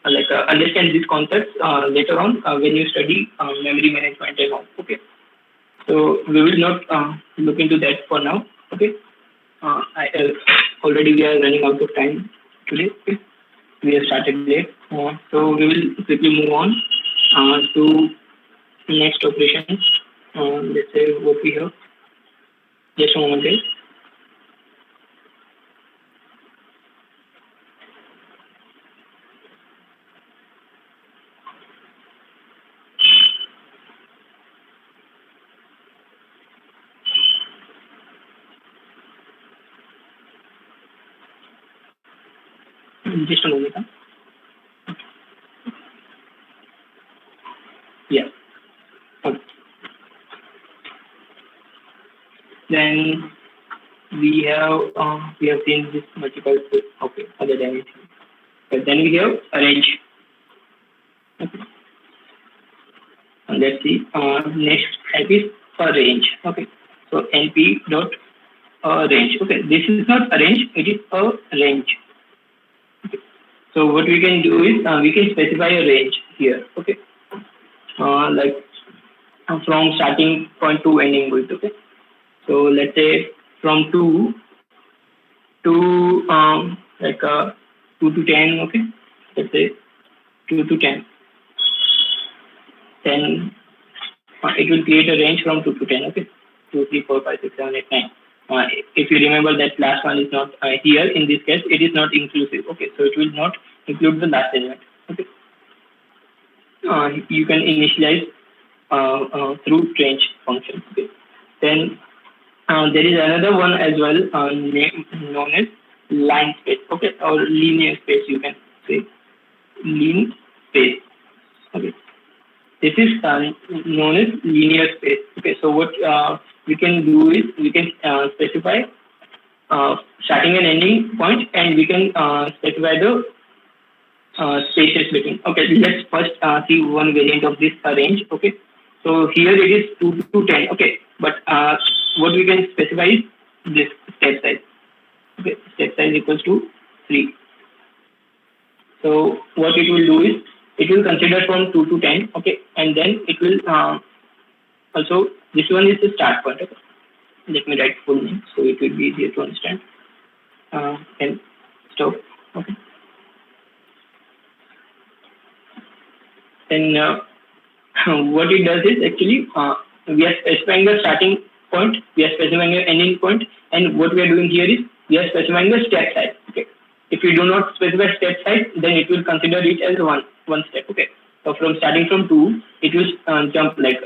understand these concepts later on when you study memory management and all. Okay, so we will not look into that for now. Okay, already we are running out of time today. Okay? We have started late, so we will quickly move on to next operation. Let's say what we have. Just a moment, guys. Just a moment. Yeah. Okay. Then we have seen this multiple, okay, other dimensions. But then we have arrange. Okay. And let's see. Next type is arrange. Okay. So np dot range. Okay. This is not arrange. It is a range. Okay. So what we can do is we can specify a range here. Okay. Like from starting point to ending point. Okay. So let's say from 2 to like 2 to 10. Okay. Let's say 2 to 10. Then it will create a range from 2 to 10. Okay. 2, 3, 4, 5, 6, 7, 8, 9. If you remember that last one is not here, in this case it is not inclusive. Okay, so it will not include the last element. Okay. You can initialize through range function. Okay. Then there is another one as well known as line space. Okay, or linear space, you can say line space. Okay. This is known as linear space. Okay, so what we can do is we can specify starting and ending point, and we can specify the spaces between. Okay, let's first see one variant of this range. Okay, so here it is 2 to 10. Okay, but what we can specify is this step size. Okay, step size equals to 3. So what it will do is it will consider from 2 to 10. Okay, and then it will also, this one is the start point. Okay, let me write full name so it will be easier to understand. And stop. Okay. Then what it does is actually we are specifying the starting point, we are specifying the ending point, and what we are doing here is we are specifying the step size. Okay. If we do not specify step size, then it will consider it as one step. Okay. So from starting from 2, it will jump like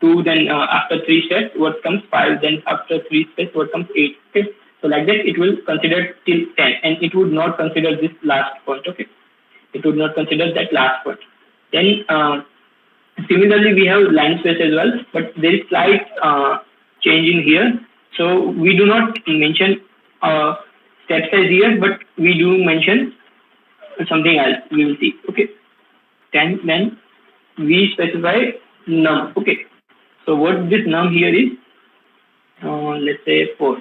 2, then after 3 steps, what comes 5, then after 3 steps, what comes 8. Okay. So like that, it will consider till 10, and it would not consider this last point. Okay. It would not consider that last point. Then similarly, we have line space as well, but there is slight change in here. So we do not mention step size here, but we do mention something else. We will see. Okay. Then we specify num. Okay. So what this num here is, let's say 4.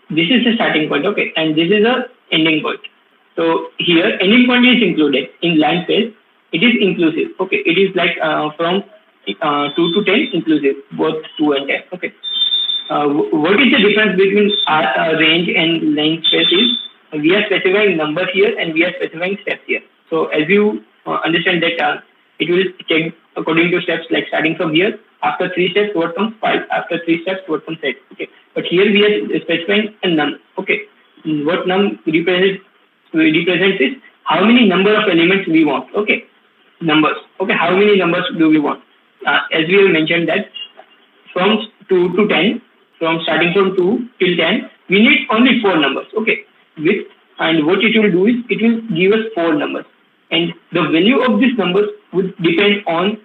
This is the starting point. Okay, and this is the ending point. So here ending point is included in line space. It is inclusive. Okay, it is like from 2 to 10 inclusive, both 2 and 10. Okay. What is the difference between our range and line space is we are specifying number here and we are specifying steps here. So as you understand that it will check according to steps, like starting from here, after 3 steps what comes 5, after 3 steps what comes 8. Okay, but here we are specifying a num. Okay, what num represents is how many number of elements we want. Okay, numbers. Okay, how many numbers do we want? As we have mentioned that from 2 to 10, from starting from 2 till 10, we need only 4 numbers. Okay, and what it will do is it will give us 4 numbers, and the value of these numbers would depend on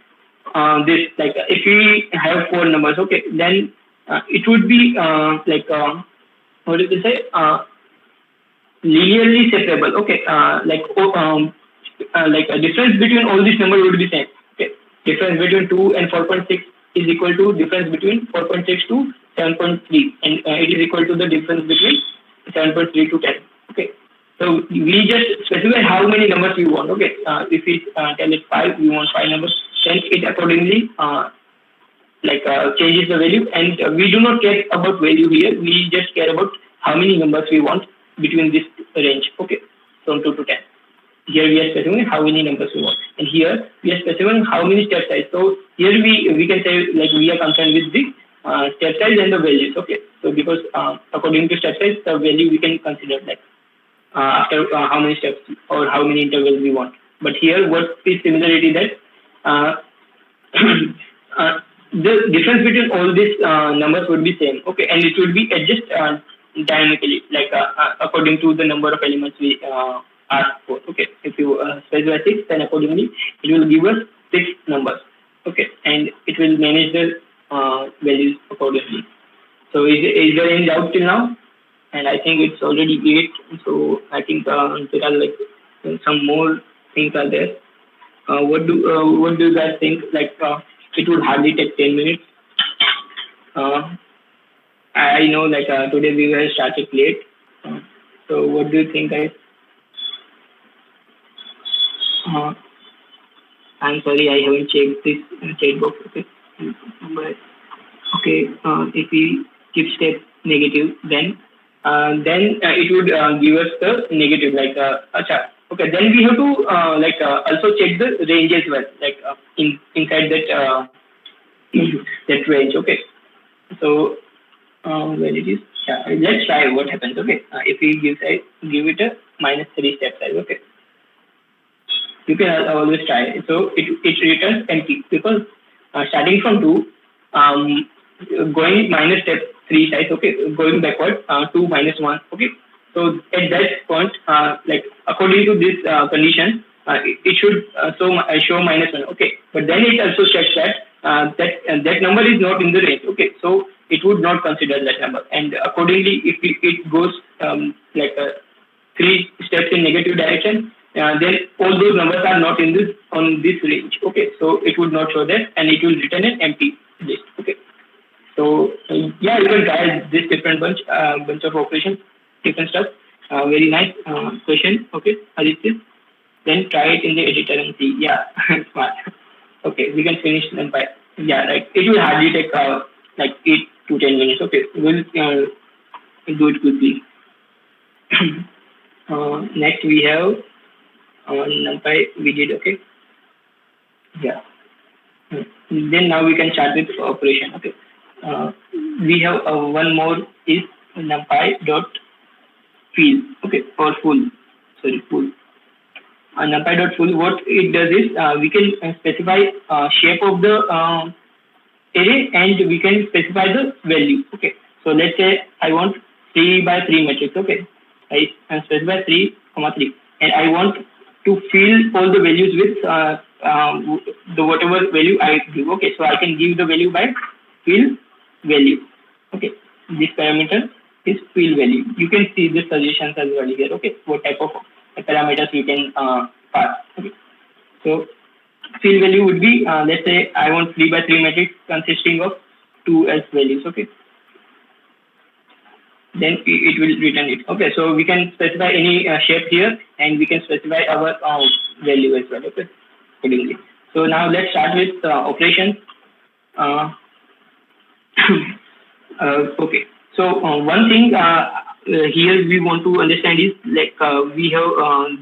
this. Like if we have 4 numbers, okay, then it would be like what do you say? Linearly separable. Okay, like a difference between all these numbers would be same. Okay, difference between 2 and 4.6 is equal to difference between 4.6 to 7.3, and it is equal to the difference between 7.3 to 10. Okay, so we just specify how many numbers we want. Okay, if we tell it 5, we want 5 numbers, then it accordingly changes the value, and we do not care about value here. We just care about how many numbers we want between this range. Okay, from 2 to 10. Here we are specifying how many numbers we want, and here we are specifying how many step size. So here we can say like we are concerned with the step size and the values. Okay, so because according to step size, the value we can consider like after how many steps or how many intervals we want. But here what is similarity that the difference between all these numbers would be same. Okay, and it would be adjust dynamically, like according to the number of elements we ask for. Okay, if you specify 6, then accordingly it will give us 6 numbers. Okay, and it will manage the values accordingly. So is there any doubt till now? And I think it's already 8. So I think there are like some more things are there. What do you guys think? Like it would hardly take 10 minutes. I know like today we were started late. So what do you think, guys? I'm sorry, I haven't checked this chat box. Okay, but okay, if we keep step negative, then it would give us the negative. Like acha. Okay, then we have to also check the range as well, like inside that that range. Okay, so where it is? Yeah, let's try what happens. Okay, if we give it a -3 step size. Okay, you can always try. So it returns empty because starting from 2, going minus step 3 size. Okay, going backward 2 minus 1. Okay, so at that point, like according to this condition, it should show -1. Okay, but then it also checks that that number is not in the range. Okay, so it would not consider that number, and accordingly, if it goes like 3 steps in negative direction, then all those numbers are not in this range. Okay, so it would not show that, and it will return an empty list. Okay, so yeah, you can try this different bunch of operations, different stuff. Very nice question. Okay, Aditya. Then try it in the editor and see. Yeah, smart. Okay, we can finish them by. Yeah, right. It will hardly take like 8 to 10 minutes. Okay, we'll do it quickly. Next we have NumPy. We did. Okay. Yeah. Then now we can start with operation. Okay. We have one more is NumPy dot fill. Okay, or full. Sorry, full. NumPy dot full. What it does is we can specify shape of the array, and we can specify the value. Okay. So let's say I want 3 by 3 matrix. Okay. I specify 3, 3, and I want to fill all the values with the whatever value I give. Okay, so I can give the value by fill value. Okay, this parameter is fill value. You can see the suggestions as well here. Okay, what type of parameters you can pass. Okay, so fill value would be let's say I want 3 by 3 matrix consisting of 2 as values. Okay, then it will return it. Okay, so we can specify any shape here, and we can specify our value as well. Okay, accordingly. So now let's start with operations. Okay, so one thing here we want to understand is like we have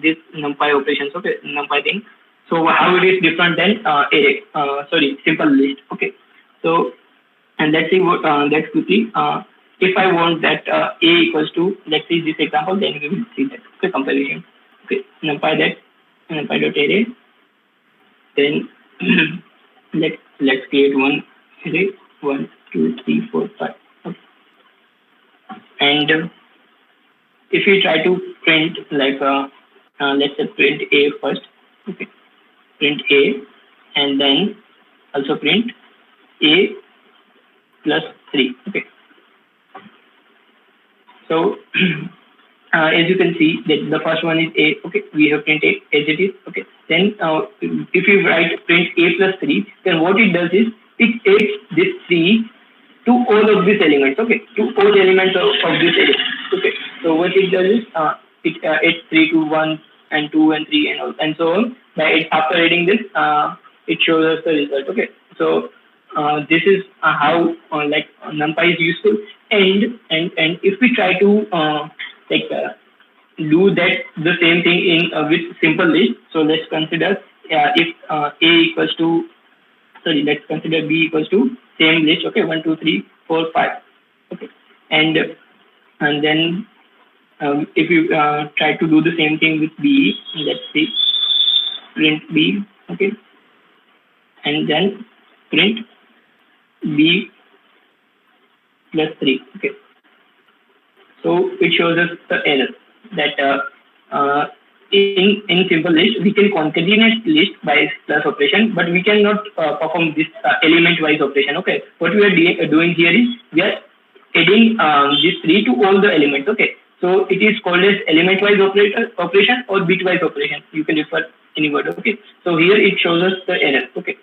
this NumPy operations. Okay, NumPy thing. So how it is different than array? Simple list. Okay, so and let's see what that quickly. If I want that a equals to, let's see this example, then we will see that. Okay, comparison. Okay, NumPy dot array. Then let's create one array. 1, 2, 3, 4, 5. Okay. And if we try to print like let's say print a first. Okay, print a, and then also print a plus 3. Okay. So as you can see that the first one is a. Okay, we have print a as it is. Okay, then if you write print a plus 3, then what it does is it takes this 3 to all of these elements. Okay, to all elements of this array. Okay, so what it does is it adds 3 to 1 and 2 and 3 and so on. After adding this, it shows us the result. Okay, so this is how like NumPy is useful. And if we try to do that the same thing in with simple list. So let's consider if a equals to let's consider b equals to same list. Okay, 1, 2, 3, 4, 5. Okay, and then if you try to do the same thing with b, let's see, print b. Okay, and then print b plus 3. Okay, So it shows us the error that in simple list we can concatenate list by plus operation, but we cannot perform this element wise operation. Okay, what we are doing here is we are adding this tree to all the elements. Okay, so it is called as element wise operation or bit wise operation. You can refer any word. Okay, so here it shows us the error. Okay,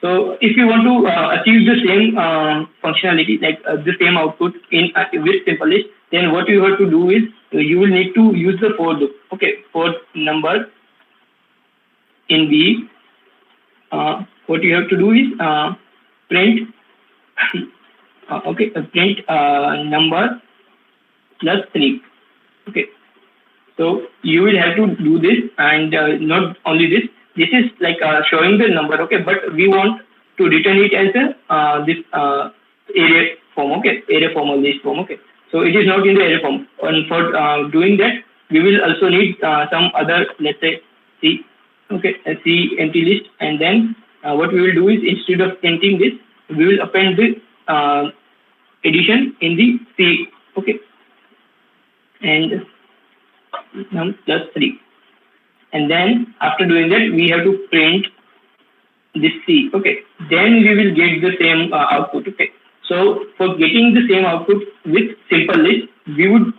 so if you want to achieve the same functionality, like the same output in with simple list, then what you have to do is you will need to use the for loop. Okay, for number in B, what you have to do is print print number plus 3. Okay, so you will have to do this, and not only this. This is like showing the number. Okay, but we want to return it as a this array form. Okay, array form or list form. Okay, so it is not in the array form. And for doing that, we will also need some other, let's say C. Okay, a C empty list, and then what we will do is instead of printing this, we will append the addition in the C. Okay, and num plus 3, and then after doing that we have to print this C. Okay, then we will get the same output. Okay, so for getting the same output with simple list, we will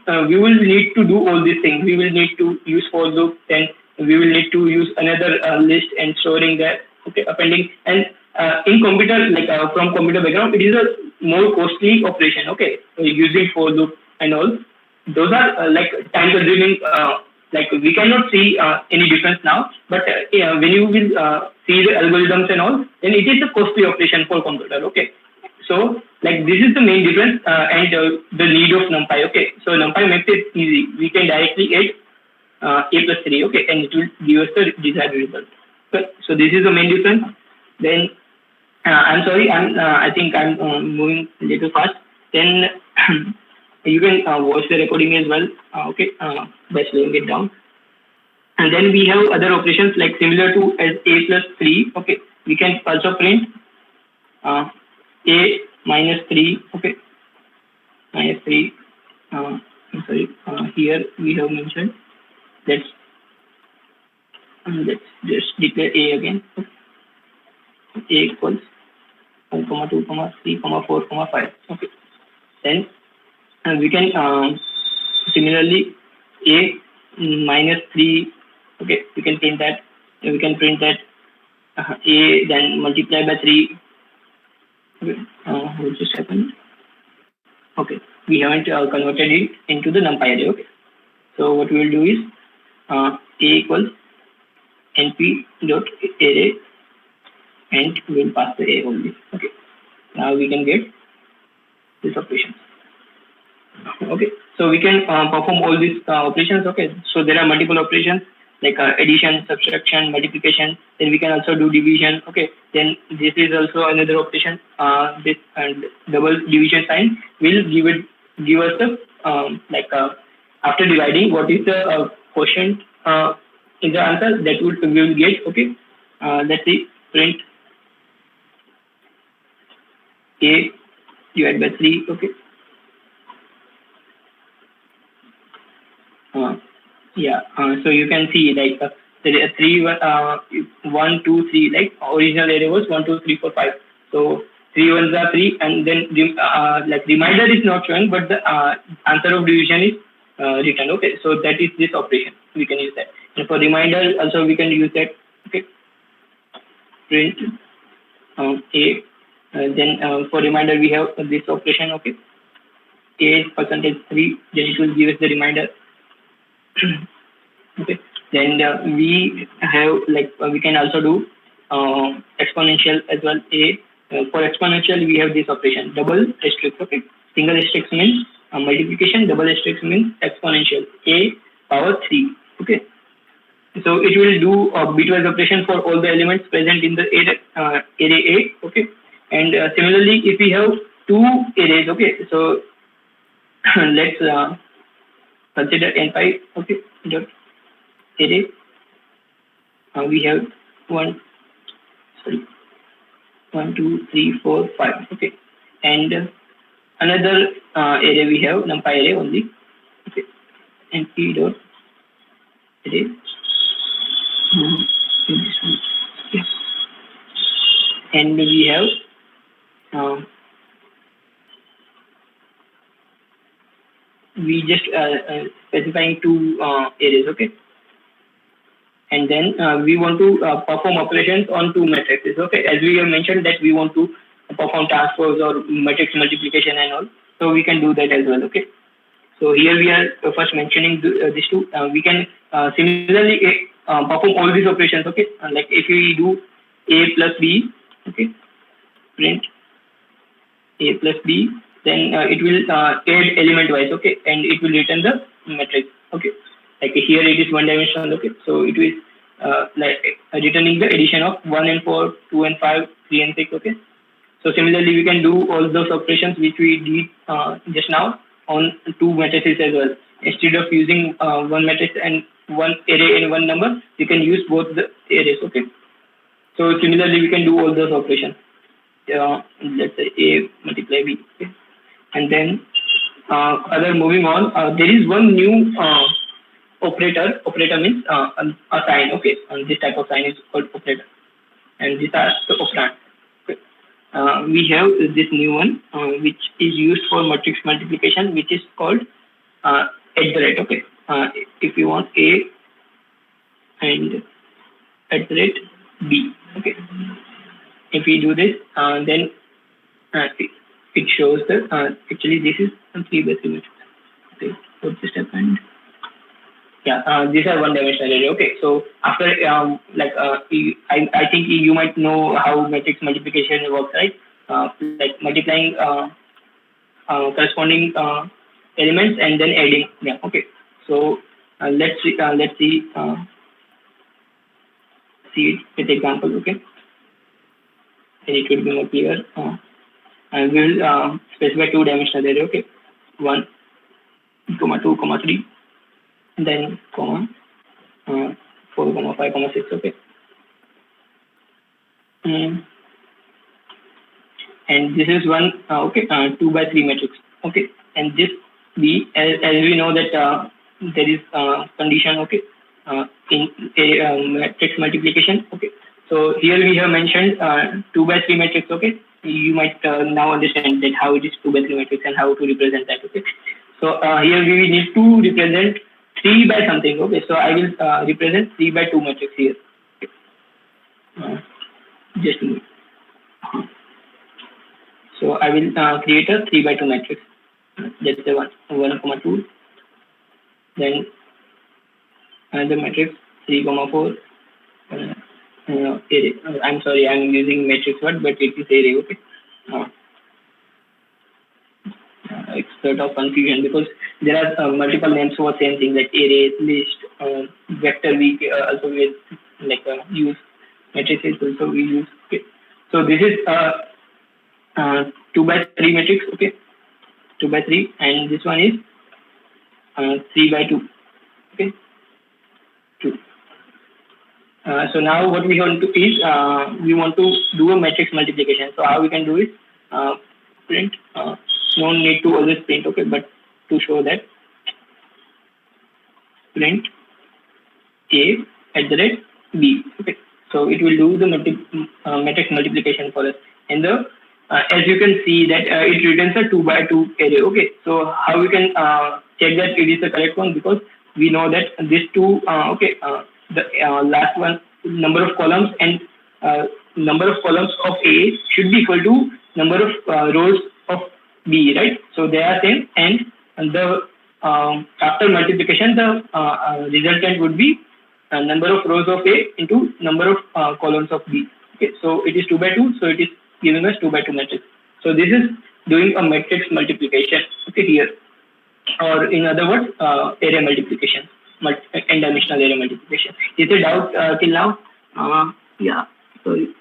need to do all these things. We will need to use for loop, then we will need to use another list and storing that. Okay, appending, and in computer, like from computer background, it is a more costly operation. Okay, using for loop and all, those are like time consuming. Like we cannot see any difference now, but when you will see the algorithms and all, then it is a costly operation for computer. Okay, so like this is the main difference, and the need of NumPy. Okay, so NumPy makes it easy. We can directly add a plus 3. Okay, and it will give us the desired result. Okay, so this is the main difference. Then I'm sorry, I think I'm moving a little fast. Then you can watch the recording as well. Okay, by slowing it down. And then we have other operations like similar to as a plus 3. Okay, we can also print a minus 3. Okay, minus 3. I'm sorry. Here we have mentioned. Let's just declare a again. Okay. A equals 1, 2, 3, 4, 5. Okay. Then we can similarly a minus 3. Okay, we can print that. We can print that a then multiply by 3. Okay, what just happened? Okay, we haven't converted it into the NumPy array. Okay, so what we will do is a equals np dot array, and we will pass the a only. Okay, now we can get this operation. Okay, so we can perform all these operations. Okay, so there are multiple operations like addition, subtraction, multiplication. Then we can also do division. Okay, then this is also another operation. This and double division sign will give us the after dividing, what is the quotient in the answer that we will get. Okay, let's see, print a divided by 3. Okay. So you can see like there are 3, 1, 2, 3. Like original array was 1, 2, 3, 4, 5. So 3 ones are 3, and then like reminder is not showing, but the answer of division is written. Okay, so that is this operation. We can use that. And for reminder also we can use that. Okay, print a. Then for reminder we have this operation. Okay, a percentage 3. Then it will give us the reminder. Okay, then we have we can also do exponential as well. For exponential we have this operation, double asterisk. Okay, single asterisk means multiplication, double asterisk means exponential, a power 3. Okay, so it will do a bitwise operation for all the elements present in the array A. Okay, and similarly if we have 2 arrays. Okay, so let's consider NumPy. Okay, dot array. We have 1, 2, 3, 4, 5. Okay, and another array we have NumPy array only. Okay, and p dot array. Okay. And we have we just specifying two arrays. Okay, and then we want to perform operations on two matrices. Okay, as we have mentioned that we want to perform transpose or matrix multiplication and all, so we can do that as well. Okay, so here we are first mentioning these two. We can similarly perform all these operations. Okay, like if we do a plus b, okay, print a plus b, then it will add element wise. Okay, and it will return the matrix. Okay, like here it is one dimensional. Okay, so it is like returning the addition of 1 and 4, 2 and 5, 3 and 6. Okay, so similarly we can do all those operations which we did just now on two matrices as well. Instead of using one matrix and one array and one number, we can use both the arrays. Okay, so similarly we can do all those operations. Let's say a multiply b. Okay, and then other moving on, there is one new operator. Operator means a sign. Okay, and this type of sign is called operator, and these are the operands. Okay. We have this new one which is used for matrix multiplication, which is called at the rate. Okay, if you want a and at the rate b. Okay, if we do this, then it shows that actually this is a 3 by 3 matrix. Okay, what's the step and yeah, these are one dimensional array. Okay, so after I think you might know how matrix multiplication works, right? Like multiplying corresponding elements and then adding. Yeah. Okay. So let's see it with example. Okay, and it will be more clear. And we will specify two dimensional array. Okay, 1, 2, 3. Then comma 4, 5, 6. Okay, and this is one 2 by 3 matrix. Okay, and this b, as we know that there is condition. Okay, in a matrix multiplication. Okay, so here we have mentioned 2 by 3 matrix. Okay, you might now understand that how it is 2 by 3 matrix and how to represent that. Okay, so here we need to represent 3 by something. Okay, so I will represent 3 by 2 matrix here. Just a minute. So I will create a 3 by 2 matrix. Let's say 1, 2. Then another matrix 3, 4. Array. I'm sorry, I'm using matrix word, but it is array. Okay. It's sort of confusion because there are multiple names for same thing like array, list, vector. We also will use matrices. Also we use. Okay. So this is 2 by 3 matrix. Okay, 2 by 3, and this one is 3 by 2. Okay, 2. So now what we want to is we want to do a matrix multiplication. So how we can do it? Print. No need to always print. Okay, but to show that, print a at the rate b. Okay, so it will do the matrix multiplication for us. And the as you can see that it returns a 2 by 2 array. Okay, so how we can check that it is the correct one? Because we know that these two the last one, number of columns and number of columns of A should be equal to number of rows of B, right? So they are same, and the after multiplication the resultant would be number of rows of A into number of columns of B. Okay, so it is 2 by 2, so it is giving us 2 by 2 matrix. So this is doing a matrix multiplication. Okay, here, or in other words, array multiplication. N-dimensional array multiplication. Is there doubt till now? Yeah, sorry.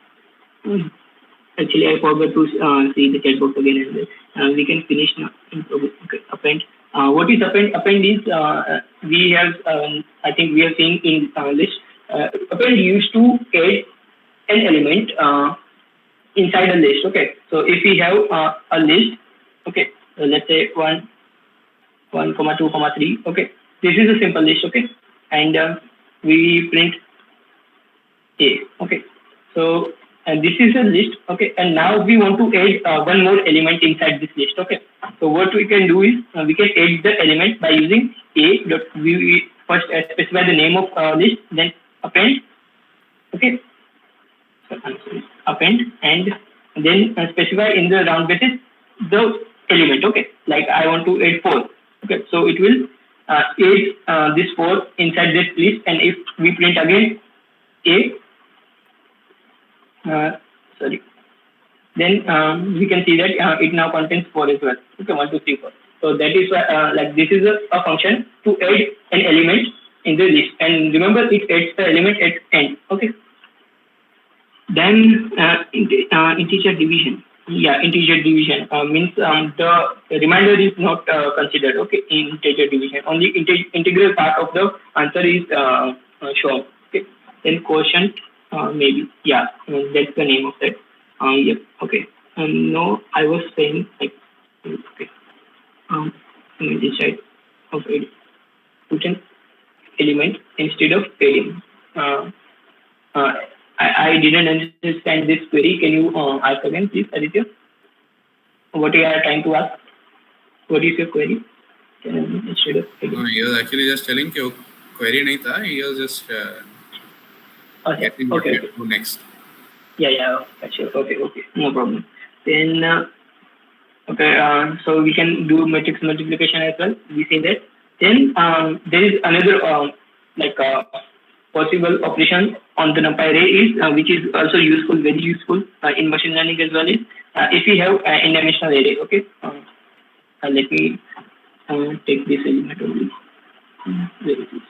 Actually, I forgot to see the chat box again, and we can finish now. Okay, append. What is append? Append is we have. I think we are seeing in list. Append used to add an element inside a list. Okay, so if we have a list, okay, so let's say 1, 1, 2, 3. Okay, this is a simple list. Okay, and we print A. Okay, so this is a list. Okay, and now we want to add one more element inside this list. Okay, so what we can do is we can add the element by using A dot. We first specify the name of list, then append. Okay, so append, and then specify in the round basis the element. Okay, like I want to add 4. Okay, so it will add this 4 inside this list, and if we print again A, sorry, then we can see that it now contains 4 as well. Okay, 1, 2, 3, 4. So that is why like this is a function to add an element in the list, and remember it adds the element at end. Okay. Then integer division. Yeah, integer division means the remainder is not considered. Okay, in integer division, only integral part of the answer is shown. Okay, then quotient maybe. Yeah, that's the name of that. Yep. Okay. No, I was saying like okay. Let me decide of it. Put an element instead of adding. I didn't understand this query. Can you ask again, please, Aditya? What you are trying to ask? What is your query? Instead of no, he was actually just telling you query nahi tha. He was just getting what we have to do next. Yeah, sure. Okay, no problem. Then okay, so we can do matrix multiplication as well. We say that. Then there is another possible operation on the NumPy array is which is also useful, very useful in machine learning as well, is if we have an n-dimensional array. Okay, let me take this element only. Where it is?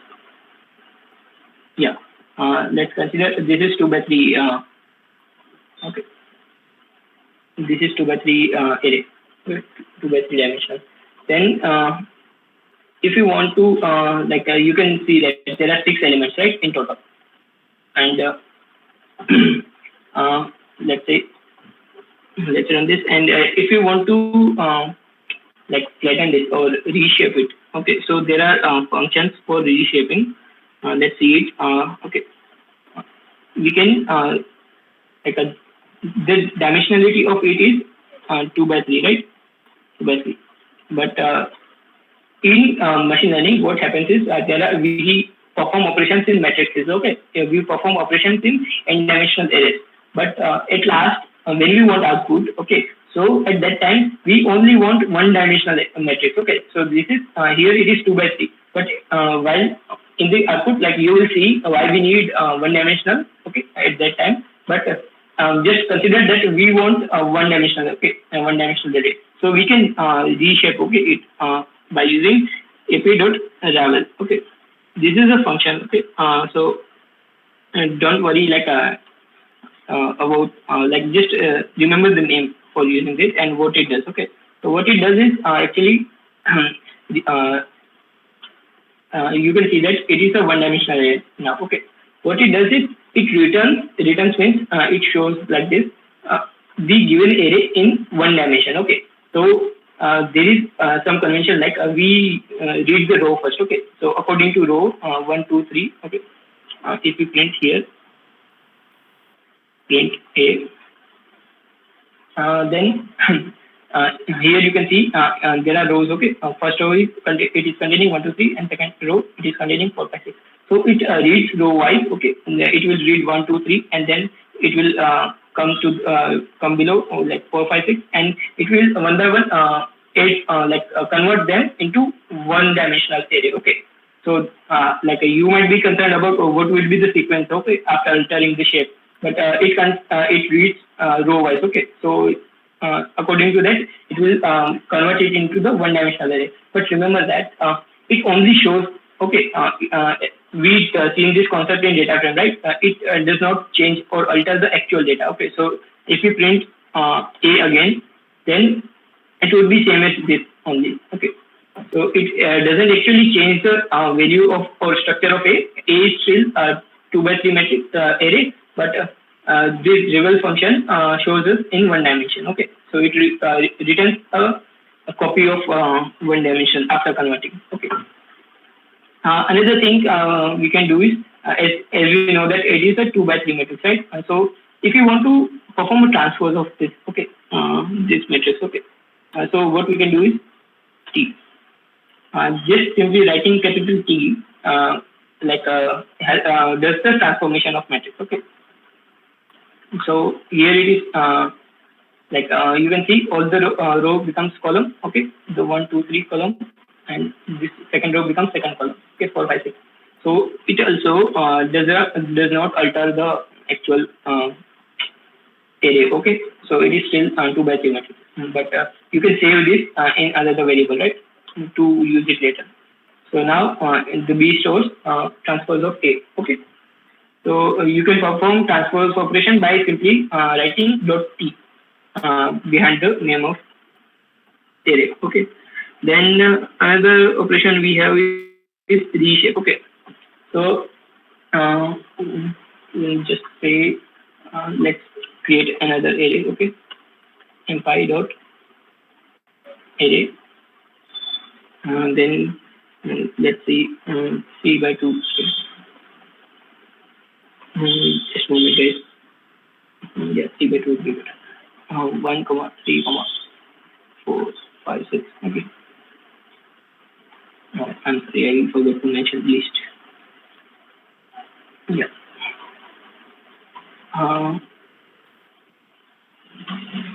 Yeah, let's consider this is 2 by 3. Okay, this is 2 by 3 array, 2 by 3 dimensional. Then if you want to you can see that there are 6 elements, right, in total, and let's run this, and if you want to flatten this or reshape it. Okay, so there are functions for reshaping. Let's see it. Okay, we can the dimensionality of it is 2 by 3, right? 2 by 3, but in machine learning, what happens is we perform operations in matrices. Okay, we perform operations in n-dimensional arrays. But at last, when we want output, okay, so at that time we only want one-dimensional matrix. Okay, so this is here it is 2 by 3. But while in the output, like you will see why we need one-dimensional. Okay, at that time. But just consider that we want one-dimensional. Okay, one-dimensional array. So we can reshape. Okay, it. By using ap.ravel. Okay, this is a function. Okay, so don't worry about just remember the name for using this and what it does. Okay, so what it does is actually you can see that it is a one-dimensional array now. Okay, what it does is it returns means it shows like this the given array in one dimension. Okay, so there is some convention like we read the row first. Okay, so according to row 1, 2, 3. Okay, if we print here, print A, then here you can see there are rows. Okay, first row is it is containing 1, 2, 3, and second row it is containing 4, 5, 6. So it reads row wise. Okay, and it will read 1, 2, 3, and then it will come below like 4, 5, 6, and it will one by one convert them into one-dimensional array. Okay, so you might be concerned about what will be the sequence. Okay, after altering the shape, but it reads row wise. Okay, so according to that, it will convert it into the one-dimensional array. But remember that it only shows. Okay, we seen this concept in data frame, right? It does not change or alter the actual data. Okay, so if we print A again, then it would be same as this only. Okay, so it doesn't actually change the value of or structure of A. A is still 2 by 3 matrix array, but this revel function shows us in one dimension. Okay, so it returns a a copy of one dimension after converting. Okay. Another thing we can do is, as we know that it is a 2 by 3 matrix, right? So if you want to perform a transpose of this, okay, this matrix, okay. So what we can do is T. Just simply writing capital T, does the transformation of matrix, okay. So here it is, you can see all the row becomes column, okay. The 1, 2, 3 column, and this second row becomes second column, okay, 4, 5, 6. So it also does not alter the actual array, okay. So it is still 2 by 3 matrix, but you can save this in another variable, right, to use it later. So now the B stores transpose of A, okay. So you can perform transpose operation by simply writing dot T behind the name of array, okay. Then another operation we have is reshape, okay. So just say let's create another array, okay. Empire dot array. Then let's see 3 by 2. Just a moment, guys. Yeah, 3 by 2 would be better. 1, 3, 4, 5, 6. Okay. I'm sorry, I forgot to mention list. Yeah.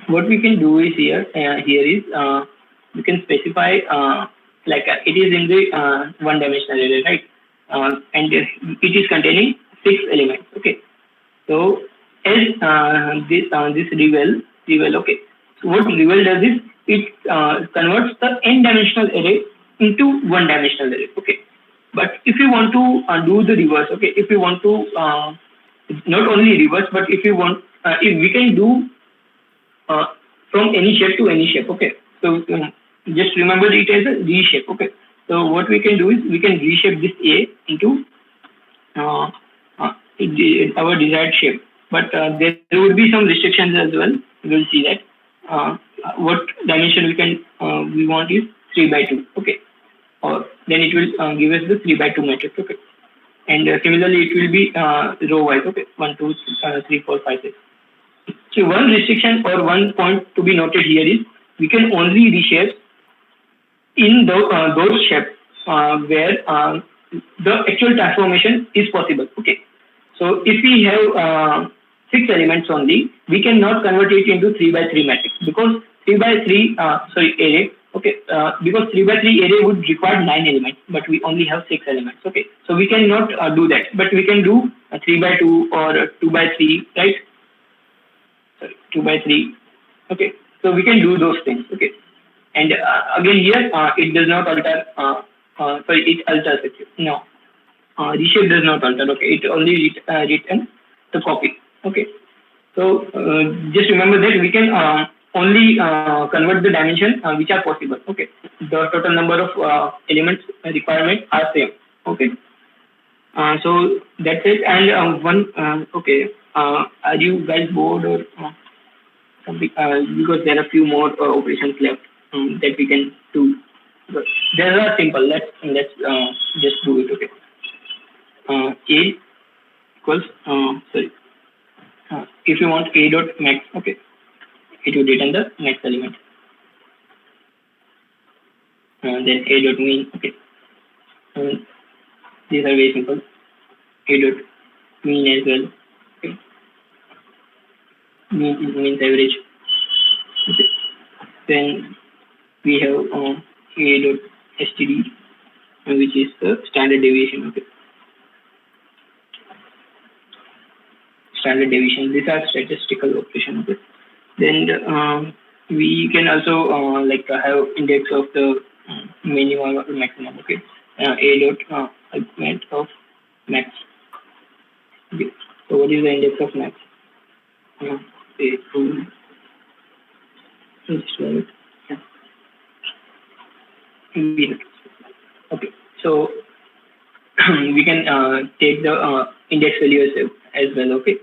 What we can do is here is we can specify it is in the one-dimensional array, right? And it is containing 6 elements. Okay. So as this revel, okay. So what revel does is it converts the n-dimensional array into one-dimensional array. Okay. But if you want to do the reverse, okay. If you want to not only reverse, but if you want, if we can do from any shape to any shape, okay. So just remember it as a reshape, okay. So what we can do is we can reshape this A into our desired shape, but there would be some restrictions as well. We will see that what dimension we want is 3 by 2, okay. Or then it will give us the 3 by 2 matrix, okay. And similarly it will be row wise, okay. 1, 2, 3, 4, 5, 6. So one restriction or one point to be noted here is we can only reshape in those shapes where the actual transformation is possible. Okay. So if we have 6 elements only, we cannot convert it into 3 by 3 matrix because 3 by 3 array. Okay. Because 3 by 3 array would require 9 elements, but we only have 6 elements. Okay. So we cannot do that, but we can do 3 by 2 or 2 by 3, right? 2 by 3, okay. So we can do those things, okay. And again here it does not alter. It alters it. No, reshape does not alter. Okay, it only return the copy. Okay. So just remember that we can only convert the dimension which are possible. Okay. The total number of elements requirement are same. Okay. So that's it. And okay. Are you guys bored or something? Because there are a few more operations left that we can do. But they are simple. Let's just do it. Okay. A equals if you want A dot max, okay, it will return the next element. Then A dot mean, okay. These are very simple. A dot mean as well. Okay. Means average. Okay. Then we have A dot std, which is the standard deviation. Okay. Standard deviation. These are statistical operation. Okay. Then we can also have index of the minimum or maximum. Okay. A dot argument of max. Okay. So what is the index of max? Okay, so we can take the index value as well. Okay,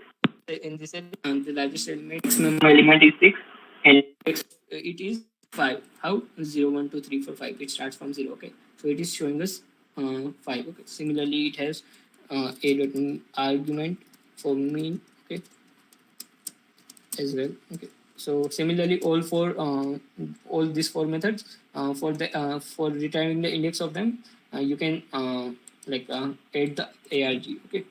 in this the largest element, maximum element is 6, and it is 5. How? 0, 1, 2, 3, 4, 5. It starts from 0. Okay. So it is showing us 5. Okay. Similarly, it has a dot argument for mean. Okay. As well. Okay. So similarly, all these four methods for retrieving the index of them, you can add the arg. Okay.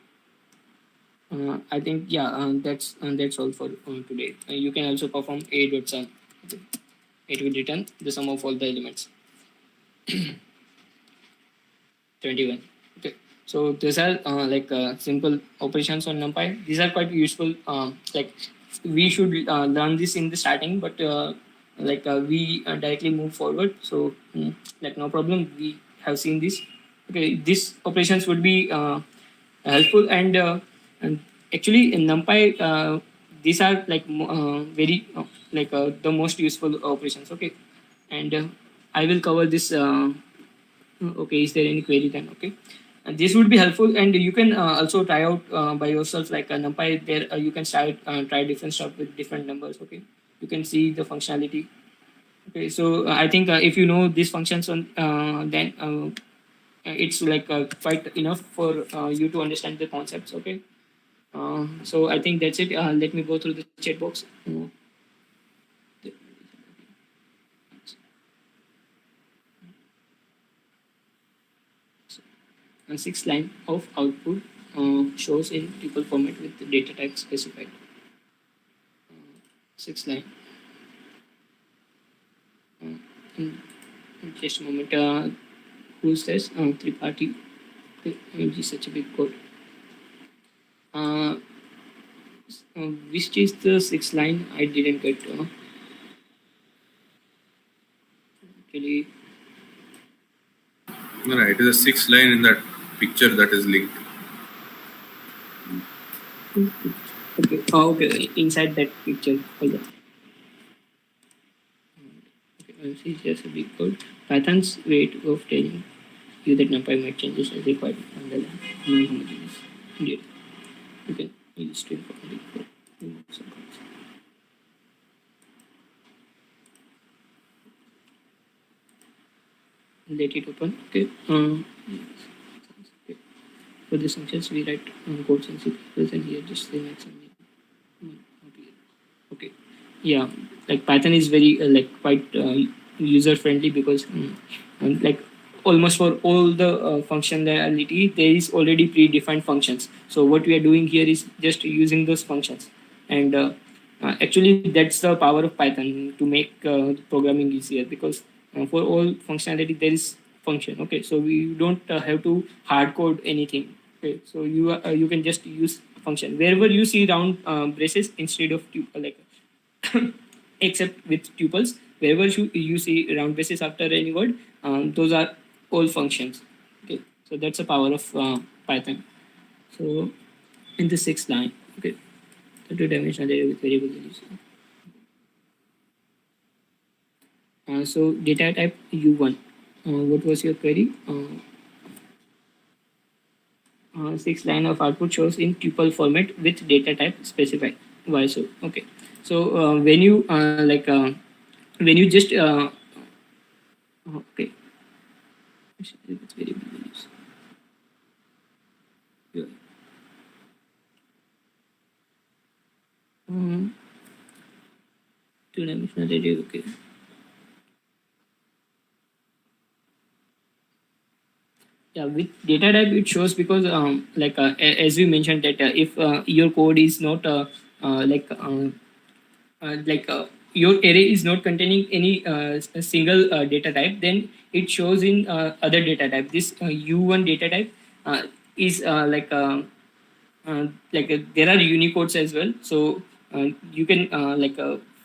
I think yeah, that's all for today. You can also perform a dot sum. Okay. It will return the sum of all the elements. 21. Okay. So these are simple operations on NumPy. These are quite useful. We should learn this in the starting, but we directly move forward. So no problem. We have seen this. Okay, these operations would be helpful and actually in NumPy these are very the most useful operations. Okay, and I will cover this. Okay, is there any query then? Okay, and this would be helpful, and you can also try out by yourself like NumPy. There you can try different stuff with different numbers. Okay, you can see the functionality. Okay, so I think if you know these functions on then it's quite enough for you to understand the concepts. Okay, so I think that's it. Let me go through the chat box. And sixth line of output shows in tuple format with the data type specified. Sixth line. Just a moment. Who's this? Tripathi. Okay, such a big code. Which is the sixth line? I didn't get. Actually. No, it is a sixth line in that picture that is linked. Okay. Oh, okay. Inside that picture. Okay. This is just a big code. Python's way of telling you that NumPy might changes as required on the non-homogeneous data. You can use string for the code. Let it open. Okay. For these functions, we write codes in C++, and here just the next one. Okay. Yeah, like Python is very quite user friendly because almost for all the functionality there is already predefined functions. So what we are doing here is just using those functions, and actually that's the power of Python to make programming easier because for all functionality there is function. Okay, so we don't have to hard code anything. Okay, so you can just use function wherever you see round braces instead of except with tuples. Wherever you see round braces after any word, those are all functions. Okay, so that's the power of Python. So in the sixth line, okay, the two-dimensional array with variable values. So data type U1. What was your query? Sixth line of output shows in tuple format with data type specified. Why so? Okay. So when you just okay, it's variable values. Yeah. Two-dimensional array. Okay. Yeah, with data type it shows because as we mentioned that if your code is not your array is not containing any a single data type, then it shows in other data type. This U1 data type is there are Unicodes as well, so you can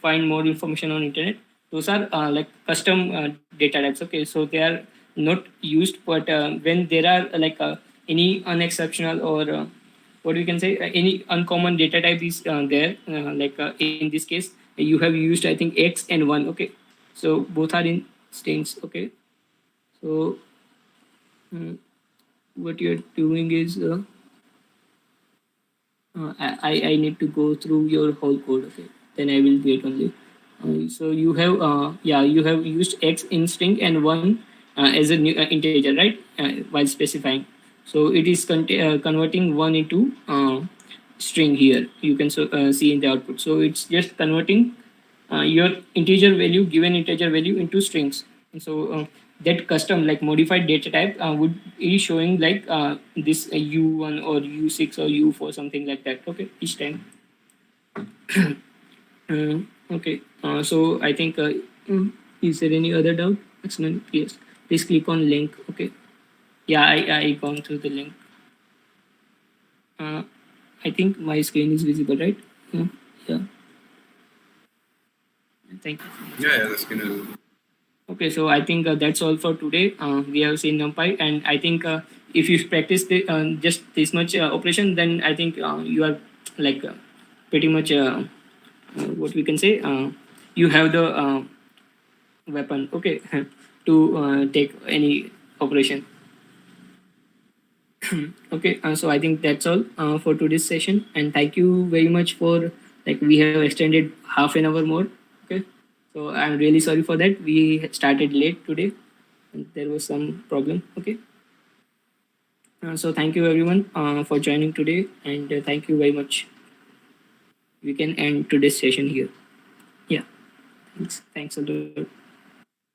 find more information on internet. Those are custom data types. Okay, so they are not used, but when there are any unexceptional or what we can say any uncommon data type is there in this case you have used I think X and 1. Okay, so both are in strings. Okay, so what you're doing is I need to go through your whole code. Okay, then I will do it only. So you have you have used x in string and 1 as a new integer, right? While specifying. So it is converting 1 into string here. You can see in the output. So it's just converting your integer value, given integer value, into strings. And so that custom like modified data type would be showing like this u1 or u6 or u4, something like that. Okay, each time. Okay. So I think is there any other doubt? Excellent. Yes. Please click on link. Okay. Yeah, I gone through the link. I think my screen is visible, right? Yeah. Thank you so much. Yeah, the screen is. Okay, so I think that's all for today. We have seen NumPy, and I think if you practice just this much operation, then I think you are like pretty much what we can say. You have the weapon, okay, to take any operation. Okay, so I think that's all for today's session, and thank you very much for like we have extended half an hour more. Okay, so I'm really sorry for that. We started late today, and there was some problem. Okay, so thank you everyone for joining today, and thank you very much. We can end today's session here. Yeah, thanks a lot.